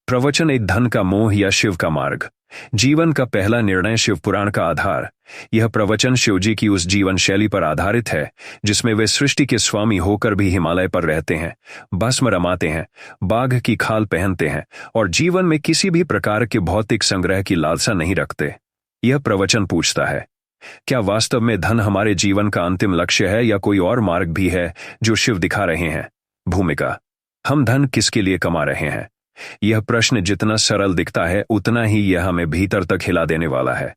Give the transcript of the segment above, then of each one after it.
प्रवचन एक धन का मोह या शिव का मार्ग। जीवन का पहला निर्णय शिव पुराण का आधार। यह प्रवचन शिवजी की उस जीवन शैली पर आधारित है जिसमें वे सृष्टि के स्वामी होकर भी हिमालय पर रहते हैं, भस्म रमाते हैं, बाघ की खाल पहनते हैं और जीवन में किसी भी प्रकार के भौतिक संग्रह की लालसा नहीं रखते। यह प्रवचन पूछता है, क्या वास्तव में धन हमारे जीवन का अंतिम लक्ष्य है या कोई और मार्ग भी है जो शिव दिखा रहे हैं? भूमिका, हम धन किसके लिए कमा रहे हैं? यह प्रश्न जितना सरल दिखता है उतना ही यह हमें भीतर तक हिला देने वाला है।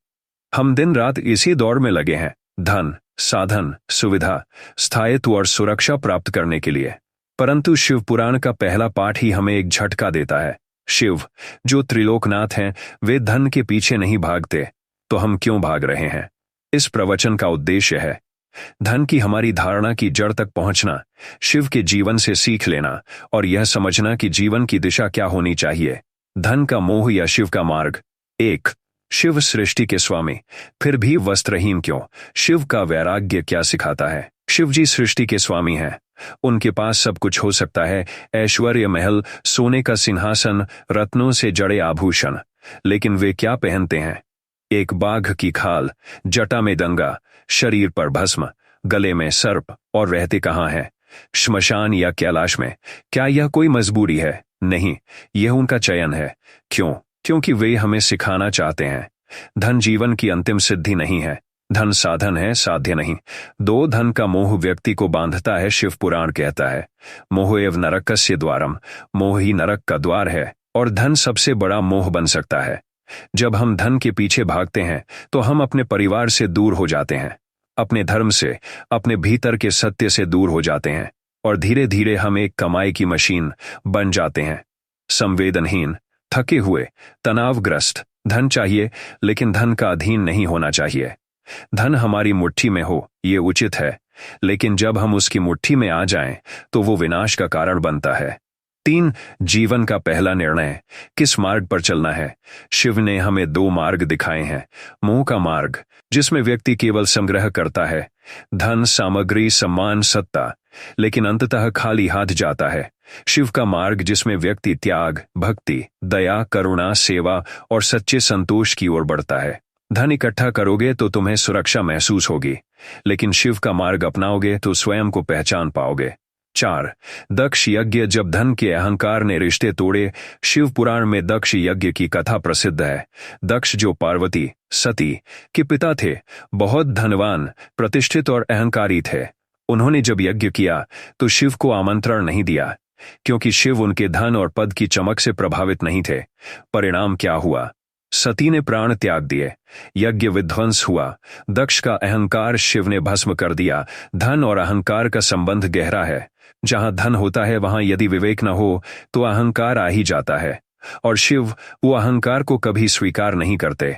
हम दिन रात इसी दौड़ में लगे हैं, धन, साधन, सुविधा, स्थायित्व और सुरक्षा प्राप्त करने के लिए। परंतु शिव पुराण का पहला पाठ ही हमें एक झटका देता है। शिव, जो त्रिलोकनाथ हैं, वे धन के पीछे नहीं भागते, तो हम क्यों भाग रहे हैं? इस प्रवचन का उद्देश्य है धन की हमारी धारणा की जड़ तक पहुंचना, शिव के जीवन से सीख लेना और यह समझना कि जीवन की दिशा क्या होनी चाहिए। धन का मोह या शिव का मार्ग। 1. शिव सृष्टि के स्वामी, फिर भी वस्त्रहीन क्यों? शिव का वैराग्य क्या सिखाता है? शिव जी सृष्टि के स्वामी हैं। उनके पास सब कुछ हो सकता है, ऐश्वर्य, महल, सोने का सिंहासन, रत्नों से जड़े आभूषण, लेकिन वे क्या पहनते हैं? एक बाघ की खाल, जटा में गंगा, शरीर पर भस्म, गले में सर्प, और रहते कहाँ हैं? श्मशान या कैलाश में? क्या यह कोई मजबूरी है? नहीं, यह उनका चयन है। क्यों? क्योंकि वे हमें सिखाना चाहते हैं धन जीवन की अंतिम सिद्धि नहीं है, धन साधन है, साध्य नहीं। 2. धन का मोह व्यक्ति को बांधता है। शिव पुराण कहता है, मोह एव नरकस्य द्वारम, मोह ही नरक का द्वार है और धन सबसे बड़ा मोह बन सकता है। जब हम धन के पीछे भागते हैं तो हम अपने परिवार से दूर हो जाते हैं, अपने धर्म से, अपने भीतर के सत्य से दूर हो जाते हैं और धीरे धीरे हम एक कमाई की मशीन बन जाते हैं। संवेदनहीन, थके हुए, तनावग्रस्त। धन चाहिए, लेकिन धन का अधीन नहीं होना चाहिए। धन हमारी मुट्ठी में हो, ये उचित है, लेकिन जब हम उसकी मुट्ठी में आ जाएं तो वो विनाश का कारण बनता है। 3. जीवन का पहला निर्णय, किस मार्ग पर चलना है? शिव ने हमें 2 मार्ग दिखाए हैं। मोह का मार्ग, जिसमें व्यक्ति केवल संग्रह करता है, धन, सामग्री, सम्मान, सत्ता, लेकिन अंततः खाली हाथ जाता है। शिव का मार्ग, जिसमें व्यक्ति त्याग, भक्ति, दया, करुणा, सेवा और सच्चे संतोष की ओर बढ़ता है। धन इकट्ठा करोगे तो तुम्हें सुरक्षा महसूस होगी, लेकिन शिव का मार्ग अपनाओगे तो स्वयं को पहचान पाओगे। 4. दक्ष यज्ञ, जब धन के अहंकार ने रिश्ते तोड़े। शिव पुराण में दक्ष यज्ञ की कथा प्रसिद्ध है। दक्ष, जो पार्वती, सती के पिता थे, बहुत धनवान, प्रतिष्ठित और अहंकारी थे। उन्होंने जब यज्ञ किया तो शिव को आमंत्रण नहीं दिया, क्योंकि शिव उनके धन और पद की चमक से प्रभावित नहीं थे। परिणाम क्या हुआ? सती ने प्राण त्याग दिए, यज्ञ विध्वंस हुआ। दक्ष का अहंकार शिव ने भस्म कर दिया। धन और अहंकार का संबंध गहरा है। जहां धन होता है वहां यदि विवेक न हो तो अहंकार आ ही जाता है, और शिव वो अहंकार को कभी स्वीकार नहीं करते।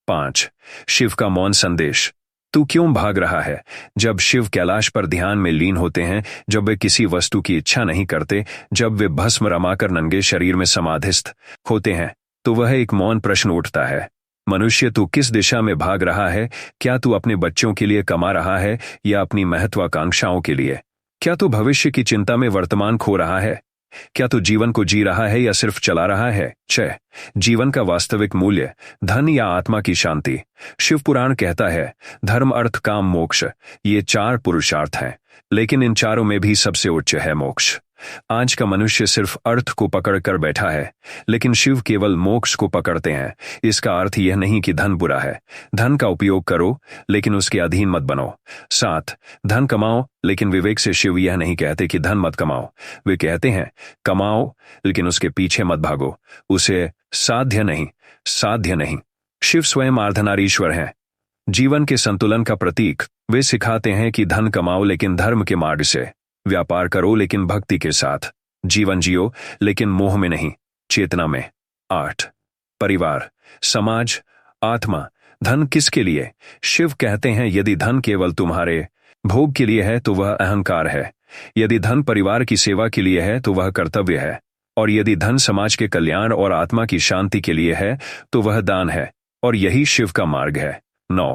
5. शिव का मौन संदेश, तू क्यों भाग रहा है? जब शिव कैलाश पर ध्यान में लीन होते हैं, जब वे किसी वस्तु की इच्छा नहीं करते, जब वे भस्म रमाकर नंगे शरीर में समाधिस्थ होते हैं, तो वह एक मौन प्रश्न उठता है, मनुष्य, तू किस दिशा में भाग रहा है? क्या तू अपने बच्चों के लिए कमा रहा है या अपनी महत्वाकांक्षाओं के लिए? क्या तू भविष्य की चिंता में वर्तमान खो रहा है? क्या तू जीवन को जी रहा है या सिर्फ चला रहा है? 6. जीवन का वास्तविक मूल्य, धन या आत्मा की शांति। शिव पुराण कहता है, धर्म, अर्थ, काम, मोक्ष, ये 4 पुरुषार्थ हैं, लेकिन इन चारों में भी सबसे उच्च है मोक्ष। आज का मनुष्य सिर्फ अर्थ को पकड़ कर बैठा है, लेकिन शिव केवल मोक्ष को पकड़ते हैं। इसका अर्थ यह नहीं कि धन बुरा है। धन का उपयोग करो, लेकिन उसके अधीन मत बनो। 7. धन कमाओ, लेकिन विवेक से। शिव यह नहीं कहते कि धन मत कमाओ, वे कहते हैं कमाओ, लेकिन उसके पीछे मत भागो। उसे साध्य नहीं। शिव स्वयं अर्धनारीश्वर हैं, जीवन के संतुलन का प्रतीक। वे सिखाते हैं कि धन कमाओ, लेकिन धर्म के मार्ग से। व्यापार करो, लेकिन भक्ति के साथ। जीवन जियो, लेकिन मोह में नहीं, चेतना में। 8. परिवार, समाज, आत्मा। धन किसके लिए? शिव कहते हैं, यदि धन केवल तुम्हारे भोग के लिए है तो वह अहंकार है। यदि धन परिवार की सेवा के लिए है तो वह कर्तव्य है, और यदि धन समाज के कल्याण और आत्मा की शांति के लिए है तो वह दान है, और यही शिव का मार्ग है। 9.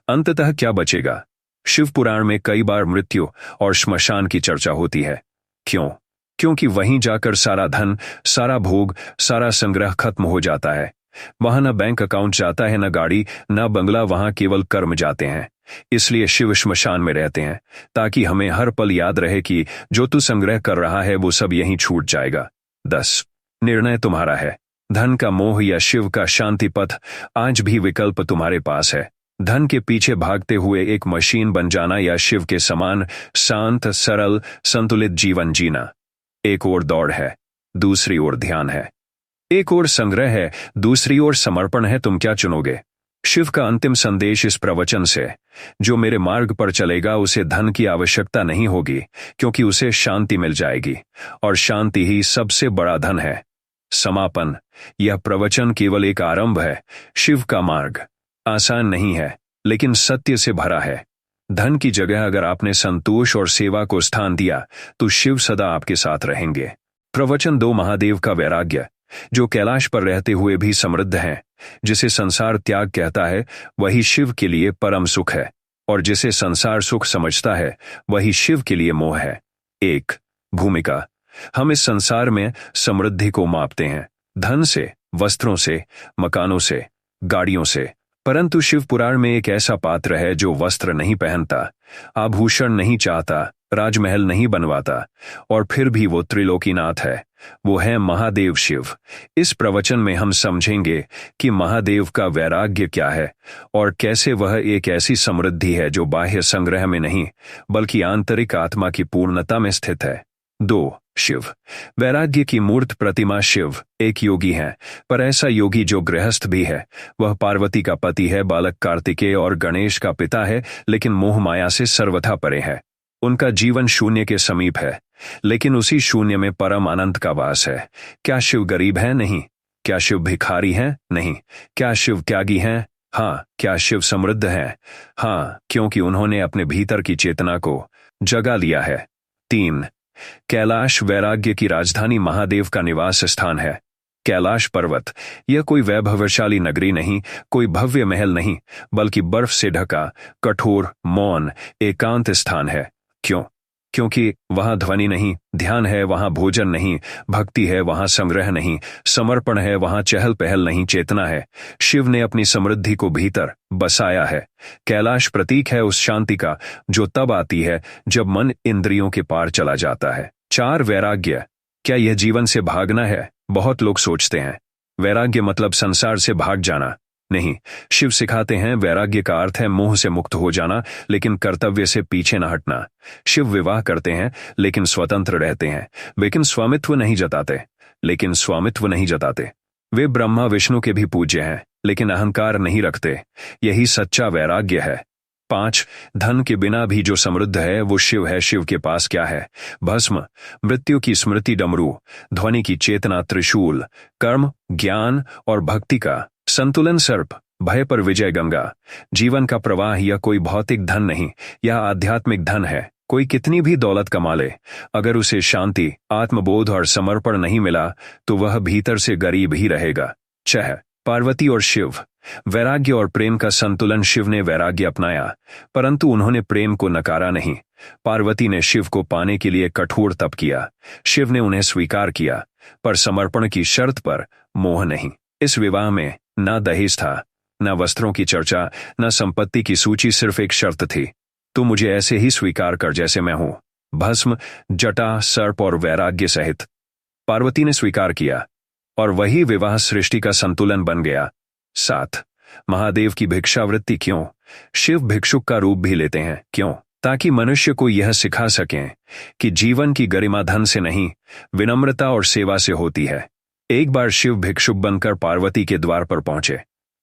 अंततः क्या बचेगा? शिव पुराण में कई बार मृत्यु और श्मशान की चर्चा होती है। क्यों? क्योंकि वहीं जाकर सारा धन, सारा भोग, सारा संग्रह खत्म हो जाता है। वहां न बैंक अकाउंट जाता है, न गाड़ी, न बंगला, वहां केवल कर्म जाते हैं। इसलिए शिव श्मशान में रहते हैं, ताकि हमें हर पल याद रहे कि जो तू संग्रह कर रहा है वो सब यहीं छूट जाएगा। 10 निर्णय तुम्हारा है। धन का मोह या शिव का शांति पथ, आज भी विकल्प तुम्हारे पास है। धन के पीछे भागते हुए एक मशीन बन जाना या शिव के समान शांत, सरल, संतुलित जीवन जीना। एक ओर दौड़ है, दूसरी ओर ध्यान है। एक ओर संग्रह है, दूसरी ओर समर्पण है। तुम क्या चुनोगे? शिव का अंतिम संदेश इस प्रवचन से, जो मेरे मार्ग पर चलेगा उसे धन की आवश्यकता नहीं होगी, क्योंकि उसे शांति मिल जाएगी, और शांति ही सबसे बड़ा धन है। समापन। यह प्रवचन केवल एक आरंभ है। शिव का मार्ग आसान नहीं है, लेकिन सत्य से भरा है। धन की जगह अगर आपने संतोष और सेवा को स्थान दिया, तो शिव सदा आपके साथ रहेंगे। प्रवचन 2 महादेव का वैराग्य। जो कैलाश पर रहते हुए भी समृद्ध हैं, जिसे संसार त्याग कहता है, वही शिव के लिए परम सुख है, और जिसे संसार सुख समझता है, वही शिव के लिए मोह है। 1 भूमिका। हम इस संसार में समृद्धि को मापते हैं धन से, वस्त्रों से, मकानों से, गाड़ियों से, परंतु शिव पुराण में एक ऐसा पात्र है जो वस्त्र नहीं पहनता, आभूषण नहीं चाहता, राजमहल नहीं बनवाता, और फिर भी वो त्रिलोकीनाथ है। वो है महादेव शिव। इस प्रवचन में हम समझेंगे कि महादेव का वैराग्य क्या है, और कैसे वह एक ऐसी समृद्धि है जो बाह्य संग्रह में नहीं, बल्कि आंतरिक आत्मा की पूर्णता में स्थित है। 2 शिव। वैराग्य की मूर्त प्रतिमा शिव एक योगी हैं, पर ऐसा योगी जो गृहस्थ भी है। वह पार्वती का पति है, बालक कार्तिकेय और गणेश का पिता है, लेकिन मोह माया से सर्वथा परे है। उनका जीवन शून्य के समीप है, लेकिन उसी शून्य में परम आनंद का वास है। क्या शिव गरीब है? नहीं। क्या शिव भिखारी हैं? नहीं। क्या शिव त्यागी हैं? हाँ। क्या शिव समृद्ध हैं? हाँ, क्योंकि उन्होंने अपने भीतर की चेतना को जगा लिया है। 3 कैलाश वैराग्य की राजधानी महादेव का निवास स्थान है। कैलाश पर्वत यह कोई वैभवशाली नगरी नहीं, कोई भव्य महल नहीं, बल्कि बर्फ से ढका, कठोर, मौन, एकांत स्थान है। क्यों? क्योंकि वहां ध्वनि नहीं, ध्यान है वहां भोजन नहीं, भक्ति है वहां संग्रह नहीं, समर्पण है वहां चहल पहल नहीं, चेतना है। शिव ने अपनी समृद्धि को भीतर बसाया है। कैलाश प्रतीक है उस शांति का जो तब आती है जब मन इंद्रियों के पार चला जाता है। 4 वैराग्य। क्या यह जीवन से भागना है? बहुत लोग सोचते हैं वैराग्य मतलब संसार से भाग जाना। नहीं, शिव सिखाते हैं वैराग्य का अर्थ है मोह से मुक्त हो जाना, लेकिन कर्तव्य से पीछे न हटना। शिव विवाह करते हैं, लेकिन स्वतंत्र रहते हैं। लेकिन स्वामित्व नहीं जताते। वे ब्रह्मा विष्णु के भी पूज्य हैं, लेकिन अहंकार नहीं रखते। यही सच्चा वैराग्य है। 5 धन के बिना भी जो समृद्ध है वो शिव है। शिव के पास क्या है? भस्म, मृत्यु की स्मृति डमरू, ध्वनि की चेतना त्रिशूल, कर्म, ज्ञान और भक्ति का संतुलन सर्प, भय पर विजय गंगा। जीवन का प्रवाह यह कोई भौतिक धन नहीं, यह आध्यात्मिक धन है। कोई कितनी भी दौलत कमा ले, अगर उसे शांति, आत्मबोध और समर्पण नहीं मिला, तो वह भीतर से गरीब ही रहेगा। 6 पार्वती और शिव। वैराग्य और प्रेम का संतुलन। शिव ने वैराग्य अपनाया, परंतु उन्होंने प्रेम को नकारा नहीं। पार्वती ने शिव को पाने के लिए कठोर तप किया। शिव ने उन्हें स्वीकार किया, पर समर्पण की शर्त पर, मोह नहीं। इस विवाह में ना दहेज था, न वस्त्रों की चर्चा, न संपत्ति की सूची, सिर्फ एक शर्त थी, तू मुझे ऐसे ही स्वीकार कर जैसे मैं हूं। भस्म, जटा, सर्प और वैराग्य सहित। पार्वती ने स्वीकार किया, और वही विवाह सृष्टि का संतुलन बन गया। 7 महादेव की भिक्षावृत्ति। क्यों? शिव भिक्षुक का रूप भी लेते हैं। क्यों? ताकि मनुष्य को यह सिखा सकें कि जीवन की गरिमा धन से नहीं, विनम्रता और सेवा से होती है। एक बार शिव भिक्षुक बनकर पार्वती के द्वार पर पहुंचे।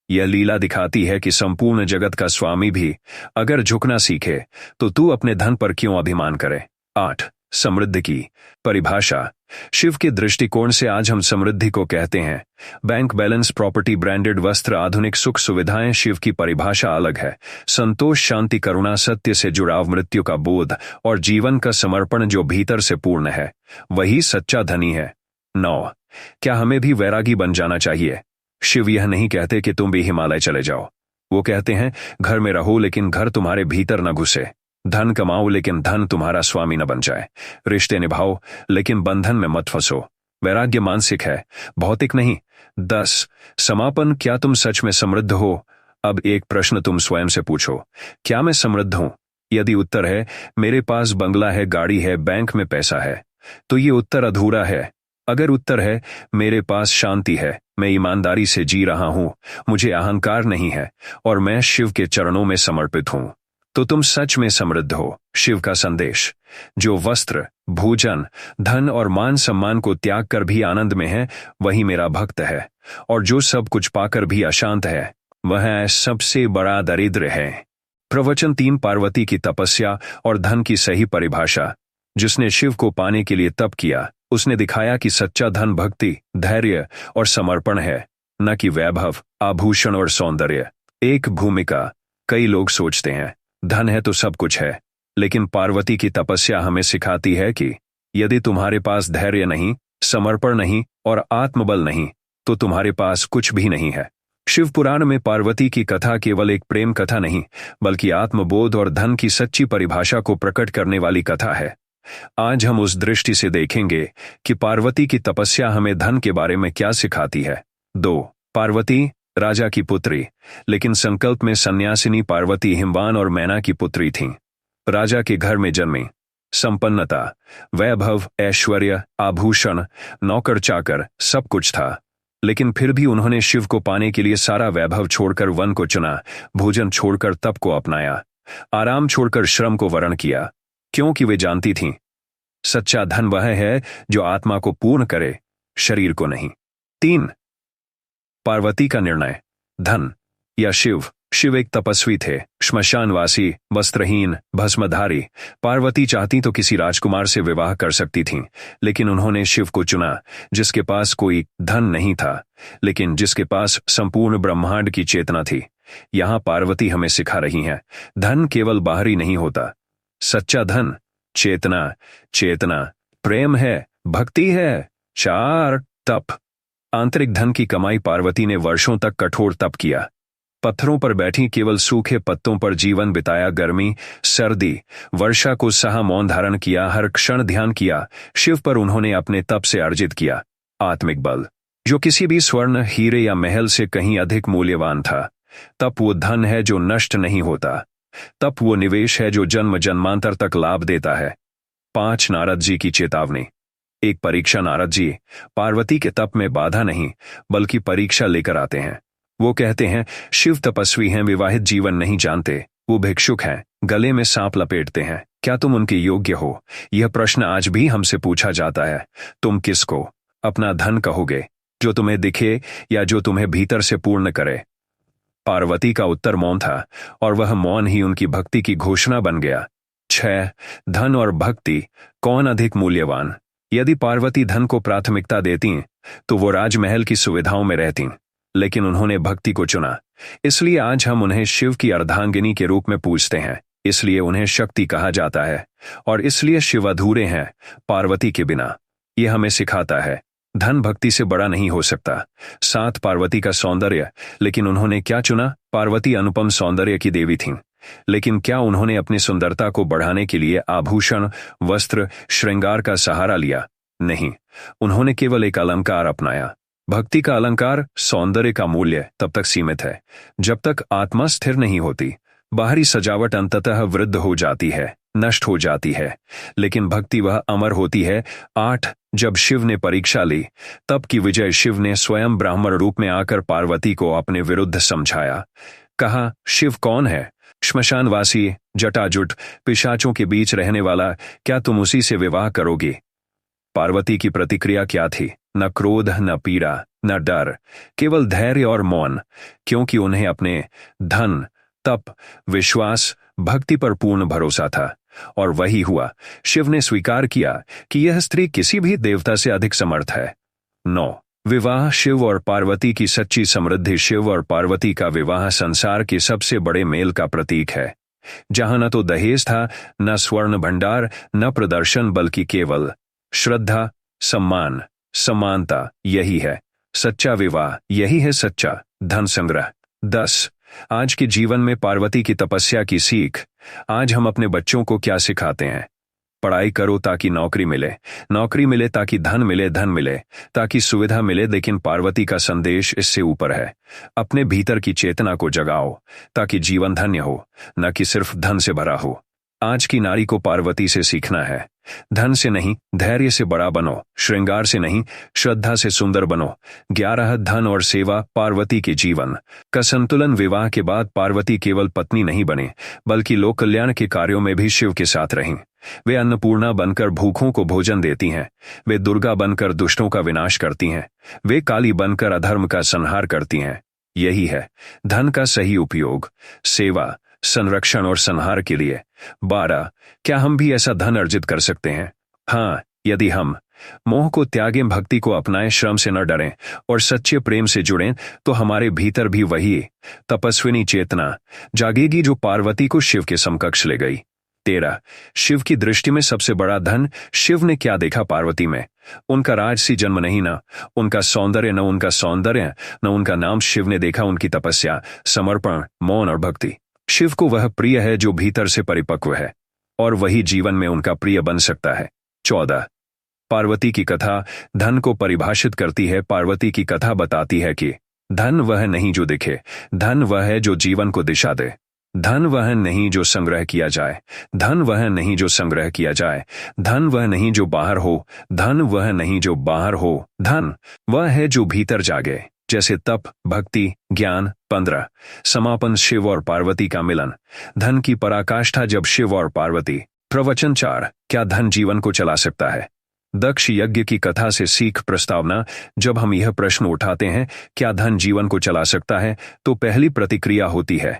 यह लीला दिखाती है कि संपूर्ण जगत का स्वामी भी अगर झुकना सीखे, तो तू अपने धन पर क्यों अभिमान करे। 8 समृद्धि की परिभाषा। शिव के दृष्टिकोण से आज हम समृद्धि को कहते हैं बैंक बैलेंस, प्रॉपर्टी, ब्रांडेड वस्त्र, आधुनिक सुख सुविधाएं। शिव की परिभाषा अलग है। संतोष, शांति, करुणा, सत्य से जुड़ाव, मृत्यु का बोध और जीवन का समर्पण जो भीतर से पूर्ण है, वही सच्चा धनी है। 9 क्या हमें भी वैरागी बन जाना चाहिए? शिव यह नहीं कहते कि तुम भी हिमालय चले जाओ। वो कहते हैं घर में रहो, लेकिन घर तुम्हारे भीतर न घुसे। धन कमाओ लेकिन धन तुम्हारा स्वामी न बन जाए। रिश्ते निभाओ लेकिन बंधन में मत फंसो। वैराग्य मानसिक है, भौतिक नहीं। 10 समापन, क्या तुम सच में समृद्ध हो? अब एक प्रश्न तुम स्वयं से पूछो, क्या मैं समृद्ध हूं? यदि उत्तर है मेरे पास बंगला है, गाड़ी है, बैंक में पैसा है, तो ये उत्तर अधूरा है। अगर उत्तर है मेरे पास शांति है, मैं ईमानदारी से जी रहा हूं, मुझे अहंकार नहीं है और मैं शिव के चरणों में समर्पित हूं, तो तुम सच में समृद्ध हो। शिव का संदेश, जो वस्त्र, भोजन, धन और मान सम्मान को त्याग कर भी आनंद में है, वही मेरा भक्त है। और जो सब कुछ पाकर भी अशांत है, वह सबसे बड़ा दरिद्र है। प्रवचन 3, पार्वती की तपस्या और धन की सही परिभाषा। जिसने शिव को पाने के लिए तप किया, उसने दिखाया कि सच्चा धन भक्ति, धैर्य और समर्पण है, न कि वैभव, आभूषण और सौंदर्य। एक भूमिका, कई लोग सोचते हैं धन है तो सब कुछ है, लेकिन पार्वती की तपस्या हमें सिखाती है कि यदि तुम्हारे पास धैर्य नहीं, समर्पण नहीं और आत्मबल नहीं, तो तुम्हारे पास कुछ भी नहीं है। शिव पुराण में पार्वती की कथा केवल एक प्रेम कथा नहीं, बल्कि आत्मबोध और धन की सच्ची परिभाषा को प्रकट करने वाली कथा है। आज हम उस दृष्टि से देखेंगे कि पार्वती की तपस्या हमें धन के बारे में क्या सिखाती है। 2 पार्वती राजा की पुत्री, लेकिन संकल्प में सन्यासिनी पार्वती हिमवान और मैना की पुत्री थीं। राजा के घर में जन्मी, संपन्नता, वैभव, ऐश्वर्य, आभूषण, नौकर चाकर सब कुछ था, लेकिन फिर भी उन्होंने शिव को पाने के लिए सारा वैभव छोड़कर वन को चुना, भोजन छोड़कर तप को अपनाया, आराम छोड़कर श्रम को वरण किया, क्योंकि वे जानती थीं सच्चा धन वह है जो आत्मा को पूर्ण करे, शरीर को नहीं। 3 पार्वती का निर्णय, धन या शिव। शिव एक तपस्वी थे, श्मशानवासी, वस्त्रहीन, भस्मधारी। पार्वती चाहती तो किसी राजकुमार से विवाह कर सकती थीं, लेकिन उन्होंने शिव को चुना, जिसके पास कोई धन नहीं था, लेकिन जिसके पास संपूर्ण ब्रह्मांड की चेतना थी। यहां पार्वती हमें सिखा रही हैं, धन केवल बाहरी नहीं होता। सच्चा धन चेतना, चेतना, प्रेम है, भक्ति है। 4 तप। आंतरिक धन की कमाई। पार्वती ने वर्षों तक कठोर तप किया, पत्थरों पर बैठी, केवल सूखे पत्तों पर जीवन बिताया, गर्मी, सर्दी, वर्षा को सहा, मौन धारण किया, हर क्षण ध्यान किया। शिव पर उन्होंने अपने तप से अर्जित किया आत्मिक बल, जो किसी भी स्वर्ण, हीरे या महल से कहीं अधिक मूल्यवान था। तप वो धन है जो नष्ट नहीं होता। तप वो निवेश है जो जन्म जन्मांतर तक लाभ देता है। 5 नारद जी की चेतावनी। एक परीक्षा। नारद जी पार्वती के तप में बाधा नहीं, बल्कि परीक्षा लेकर आते हैं। वो कहते हैं, शिव तपस्वी हैं, विवाहित जीवन नहीं जानते, वो भिक्षुक हैं, गले में सांप लपेटते हैं, क्या तुम उनके योग्य हो? यह प्रश्न आज भी हमसे पूछा जाता है। तुम किसको अपना धन कहोगे, जो तुम्हें दिखे या जो तुम्हें भीतर से पूर्ण करे? पार्वती का उत्तर मौन था, और वह मौन ही उनकी भक्ति की घोषणा बन गया। 6 धन और भक्ति, कौन अधिक मूल्यवान? यदि पार्वती धन को प्राथमिकता देती तो वो राजमहल की सुविधाओं में रहती, लेकिन उन्होंने भक्ति को चुना। इसलिए आज हम उन्हें शिव की अर्धांगिनी के रूप में पूजते हैं, इसलिए उन्हें शक्ति कहा जाता है, और इसलिए शिव अधूरे हैं पार्वती के बिना। यह हमें सिखाता है धन भक्ति से बड़ा नहीं हो सकता। 7 पार्वती का सौंदर्य, लेकिन उन्होंने क्या चुना? पार्वती अनुपम सौंदर्य की देवी थीं, लेकिन क्या उन्होंने अपनी सुंदरता को बढ़ाने के लिए आभूषण, वस्त्र, श्रृंगार का सहारा लिया? नहीं, उन्होंने केवल एक अलंकार अपनाया। भक्ति का अलंकार, सौंदर्य का मूल्य तब तक सीमित है जब तक आत्मा स्थिर नहीं होती। बाहरी सजावट अंततः वृद्ध हो जाती है, नष्ट हो जाती है, लेकिन भक्ति वह अमर होती है। 8 जब शिव ने परीक्षा ली, तब की विजय। शिव ने स्वयं ब्राह्मण रूप में आकर पार्वती को अपने विरुद्ध समझाया। कहा, शिव कौन है? श्मशानवासी, जटाजुट, पिशाचों के बीच रहने वाला, क्या तुम उसी से विवाह करोगी? पार्वती की प्रतिक्रिया क्या थी? न क्रोध, न पीड़ा, न डर, केवल धैर्य और मौन, क्योंकि उन्हें अपने धन, तप, विश्वास, भक्ति पर पूर्ण भरोसा था। और वही हुआ। शिव ने स्वीकार किया कि यह स्त्री किसी भी देवता से अधिक समर्थ है। 9 विवाह। शिव और पार्वती की सच्ची समृद्धि। शिव और पार्वती का विवाह संसार के सबसे बड़े मेल का प्रतीक है, जहां न तो दहेज था, न स्वर्ण भंडार, न प्रदर्शन, बल्कि केवल श्रद्धा, सम्मान, समानता। यही है सच्चा विवाह, यही है सच्चा धन संग्रह। 10 आज के जीवन में पार्वती की तपस्या की सीख। आज हम अपने बच्चों को क्या सिखाते हैं? पढ़ाई करो ताकि नौकरी मिले, नौकरी मिले ताकि धन मिले, धन मिले ताकि सुविधा मिले। लेकिन पार्वती का संदेश इससे ऊपर है। अपने भीतर की चेतना को जगाओ ताकि जीवन धन्य हो, न कि सिर्फ धन से भरा हो। आज की नारी को पार्वती से सीखना है। धन से नहीं, धैर्य से बड़ा बनो। श्रृंगार से नहीं, श्रद्धा से सुंदर बनो। 11 धन और सेवा पार्वती के जीवन का संतुलन। विवाह के बाद पार्वती केवल पत्नी नहीं बने, बल्कि लोक कल्याण के कार्यों में भी शिव के साथ रहीं। वे अन्नपूर्णा बनकर भूखों को भोजन देती हैं। वे दुर्गा बनकर दुष्टों का विनाश करती हैं। वे काली बनकर अधर्म का संहार करती हैं। यही है धन का सही उपयोग, सेवा, संरक्षण और संहार के लिए। 12 क्या हम भी ऐसा धन अर्जित कर सकते हैं? हाँ, यदि हम मोह को त्यागें, भक्ति को अपनाएं, श्रम से न डरें और सच्चे प्रेम से जुड़ें, तो हमारे भीतर भी वही तपस्विनी चेतना जागेगी जो पार्वती को शिव के समकक्ष ले गई। 13 शिव की दृष्टि में सबसे बड़ा धन। शिव ने क्या देखा पार्वती में? उनका राजसी जन्म नहीं, ना उनका सौंदर्य, न उनका सौंदर्य, न उनका नाम। शिव ने देखा उनकी तपस्या, समर्पण, मौन और भक्ति। शिव को वह प्रिय है जो भीतर से परिपक्व है, और वही जीवन में उनका प्रिय बन सकता है। 14 पार्वती की कथा धन को परिभाषित करती है। पार्वती की कथा बताती है कि धन वह नहीं जो दिखे, धन वह है जो जीवन को दिशा दे। धन वह नहीं जो संग्रह किया जाए, धन वह नहीं जो संग्रह किया जाए। धन वह नहीं जो बाहर हो, धन वह नहीं जो बाहर हो। धन वह है जो भीतर जागे, जैसे तप, भक्ति, ज्ञान। 15 समापन शिव और पार्वती का मिलन। धन की पराकाष्ठा जब शिव और पार्वती। प्रवचन 4 क्या धन जीवन को चला सकता है? दक्ष यज्ञ की कथा से सीख प्रस्तावना। जब हम यह प्रश्न उठाते हैं, क्या धन जीवन को चला सकता है, तो पहली प्रतिक्रिया होती है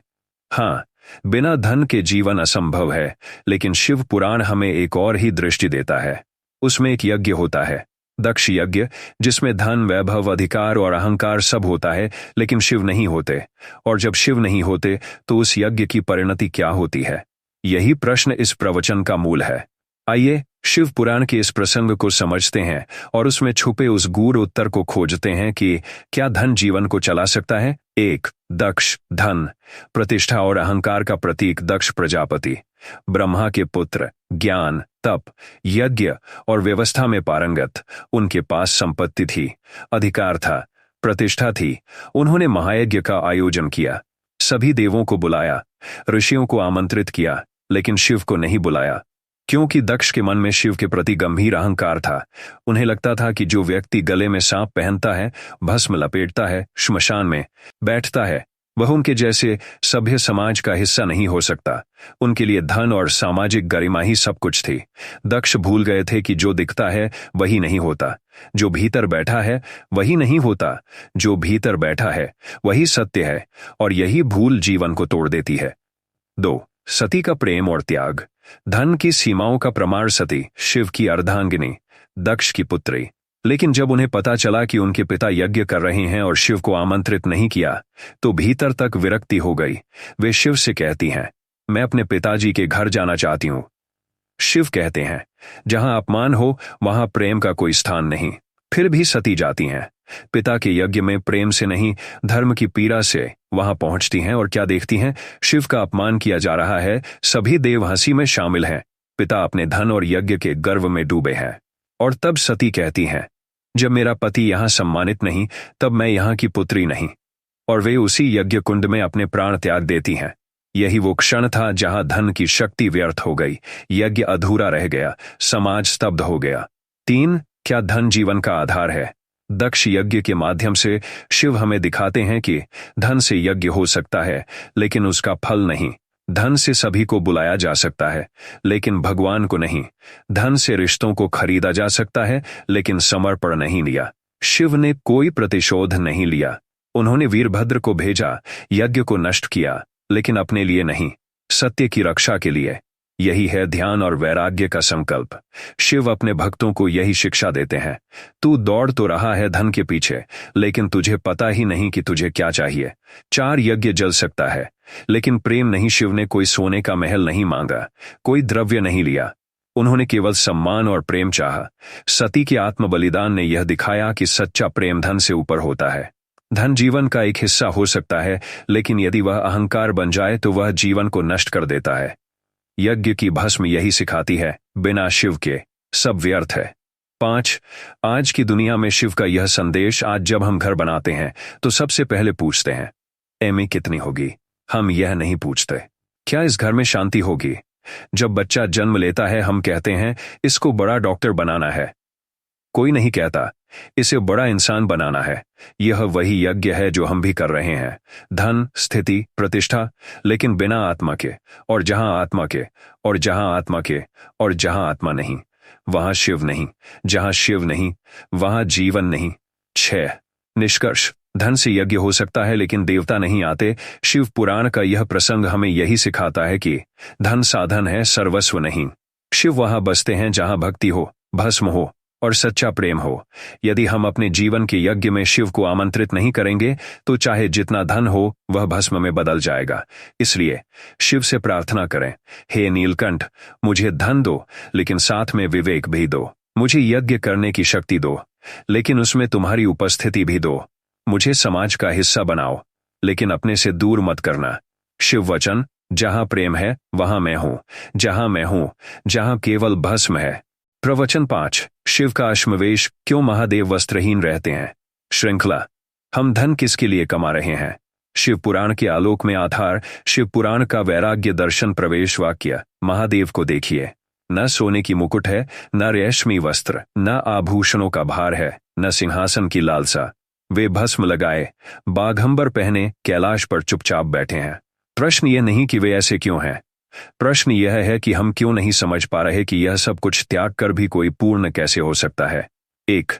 हाँ, बिना धन के जीवन असंभव है। लेकिन शिव पुराण हमें एक और ही दृष्टि देता है। उसमें एक यज्ञ होता है, दक्ष यज्ञ, जिसमें धन, वैभव, अधिकार और अहंकार सब होता है, लेकिन शिव नहीं होते। और जब शिव नहीं होते तो उस यज्ञ की परिणति क्या होती है? यही प्रश्न इस प्रवचन का मूल है। आइए शिव पुराण के इस प्रसंग को समझते हैं और उसमें छुपे उस गूढ़ उत्तर को खोजते हैं कि क्या धन जीवन को चला सकता है। 1 दक्ष धन, प्रतिष्ठा और अहंकार का प्रतीक। दक्ष प्रजापति, ब्रह्मा के पुत्र, ज्ञान, तप, यज्ञ और व्यवस्था में पारंगत। उनके पास संपत्ति थी, अधिकार था, प्रतिष्ठा थी। उन्होंने महायज्ञ का आयोजन किया, सभी देवों को बुलाया, ऋषियों को आमंत्रित किया, लेकिन शिव को नहीं बुलाया, क्योंकि दक्ष के मन में शिव के प्रति गंभीर अहंकार था। उन्हें लगता था कि जो व्यक्ति गले में सांप पहनता है, भस्म लपेटता है, श्मशान में बैठता है, वह उनके जैसे सभ्य समाज का हिस्सा नहीं हो सकता। उनके लिए धन और सामाजिक गरिमा ही सब कुछ थी। दक्ष भूल गए थे कि जो दिखता है वही नहीं होता, जो भीतर बैठा है वही नहीं होता, जो भीतर बैठा है वही सत्य है, और यही भूल जीवन को तोड़ देती है। 2 सती का प्रेम और त्याग। धन की सीमाओं का प्रमाण सती, शिव की अर्धांगिनी, दक्ष की पुत्री। लेकिन जब उन्हें पता चला कि उनके पिता यज्ञ कर रहे हैं और शिव को आमंत्रित नहीं किया, तो भीतर तक विरक्ति हो गई। वे शिव से कहती हैं, मैं अपने पिताजी के घर जाना चाहती हूं। शिव कहते हैं, जहां अपमान हो वहां प्रेम का कोई स्थान नहीं। फिर भी सती जाती हैं। पिता के यज्ञ में प्रेम से नहीं, धर्म की पीड़ा से वहां पहुंचती हैं और क्या देखती हैं? शिव का अपमान किया जा रहा है, सभी देव हंसी में शामिल हैं। पिता अपने धन और यज्ञ के गर्व में डूबे हैं। और तब सती कहती हैं, जब मेरा पति यहां सम्मानित नहीं, तब मैं यहां की पुत्री नहीं। और वे उसी यज्ञ कुंड में अपने प्राण त्याग देती हैं। यही वो क्षण था जहां धन की शक्ति व्यर्थ हो गई, यज्ञ अधूरा रह गया, समाज स्तब्ध हो गया। 3 क्या धन जीवन का आधार है? दक्ष यज्ञ के माध्यम से शिव हमें दिखाते हैं कि धन से यज्ञ हो सकता है, लेकिन उसका फल नहीं। धन से सभी को बुलाया जा सकता है, लेकिन भगवान को नहीं। धन से रिश्तों को खरीदा जा सकता है, लेकिन समर्पण नहीं लिया। शिव ने कोई प्रतिशोध नहीं लिया। उन्होंने वीरभद्र को भेजा, यज्ञ को नष्ट किया, लेकिन अपने लिए नहीं, सत्य की रक्षा के लिए। यही है ध्यान और वैराग्य का संकल्प। शिव अपने भक्तों को यही शिक्षा देते हैं। तू दौड़ तो रहा है धन के पीछे, लेकिन तुझे पता ही नहीं कि तुझे क्या चाहिए। 4 यज्ञ जल सकता है, लेकिन प्रेम नहीं। शिव ने कोई सोने का महल नहीं मांगा, कोई द्रव्य नहीं लिया। उन्होंने केवल सम्मान और प्रेम चाहा। सती के आत्म बलिदान ने यह दिखाया कि सच्चा प्रेम धन से ऊपर होता है। धन जीवन का एक हिस्सा हो सकता है, लेकिन यदि वह अहंकार बन जाए तो वह जीवन को नष्ट कर देता है। यज्ञ की भस्म यही सिखाती है, बिना शिव के सब व्यर्थ है। 5. आज की दुनिया में शिव का यह संदेश, आज जब हम घर बनाते हैं तो सबसे पहले पूछते हैं, एमई कितनी होगी? हम यह नहीं पूछते, क्या इस घर में शांति होगी? जब बच्चा जन्म लेता है हम कहते हैं, इसको बड़ा डॉक्टर बनाना है। कोई नहीं कहता, इसे बड़ा इंसान बनाना है। यह वही यज्ञ है जो हम भी कर रहे हैं। धन, स्थिति, प्रतिष्ठा, लेकिन बिना आत्मा के। और जहां आत्मा के, और जहां आत्मा के, और जहां आत्मा नहीं, वहां शिव नहीं। जहां शिव नहीं, वहां जीवन नहीं। 6. निष्कर्ष, धन से यज्ञ हो सकता है लेकिन देवता नहीं आते। शिव पुराण का यह प्रसंग हमें यही सिखाता है कि धन साधन है, सर्वस्व नहीं। शिव वहां बसते हैं जहां भक्ति हो, भस्म हो और सच्चा प्रेम हो। यदि हम अपने जीवन के यज्ञ में शिव को आमंत्रित नहीं करेंगे तो चाहे जितना धन हो वह भस्म में बदल जाएगा। इसलिए शिव से प्रार्थना करें, हे नीलकंठ, मुझे धन दो लेकिन साथ में विवेक भी दो। मुझे यज्ञ करने की शक्ति दो लेकिन उसमें तुम्हारी उपस्थिति भी दो। मुझे समाज का हिस्सा बनाओ लेकिन अपने से दूर मत करना। शिव वचन, जहां प्रेम है वहां मैं हूं, जहां मैं हूं, जहां केवल भस्म है। प्रवचन 5. शिव का अश्मवेश, क्यों महादेव वस्त्रहीन रहते हैं? श्रृंखला, हम धन किसके लिए कमा रहे हैं? शिव पुराण के आलोक में आधार, शिव पुराण का वैराग्य दर्शन प्रवेश वाक्य। महादेव को देखिए, न सोने की मुकुट है, न रेशमी वस्त्र, न आभूषणों का भार है, न सिंहासन की लालसा। वे भस्म लगाए, बाघंबर पहने कैलाश पर चुपचाप बैठे हैं। प्रश्न यह नहीं कि वे ऐसे क्यों हैं, प्रश्न यह है कि हम क्यों नहीं समझ पा रहे कि यह सब कुछ त्याग कर भी कोई पूर्ण कैसे हो सकता है। 1.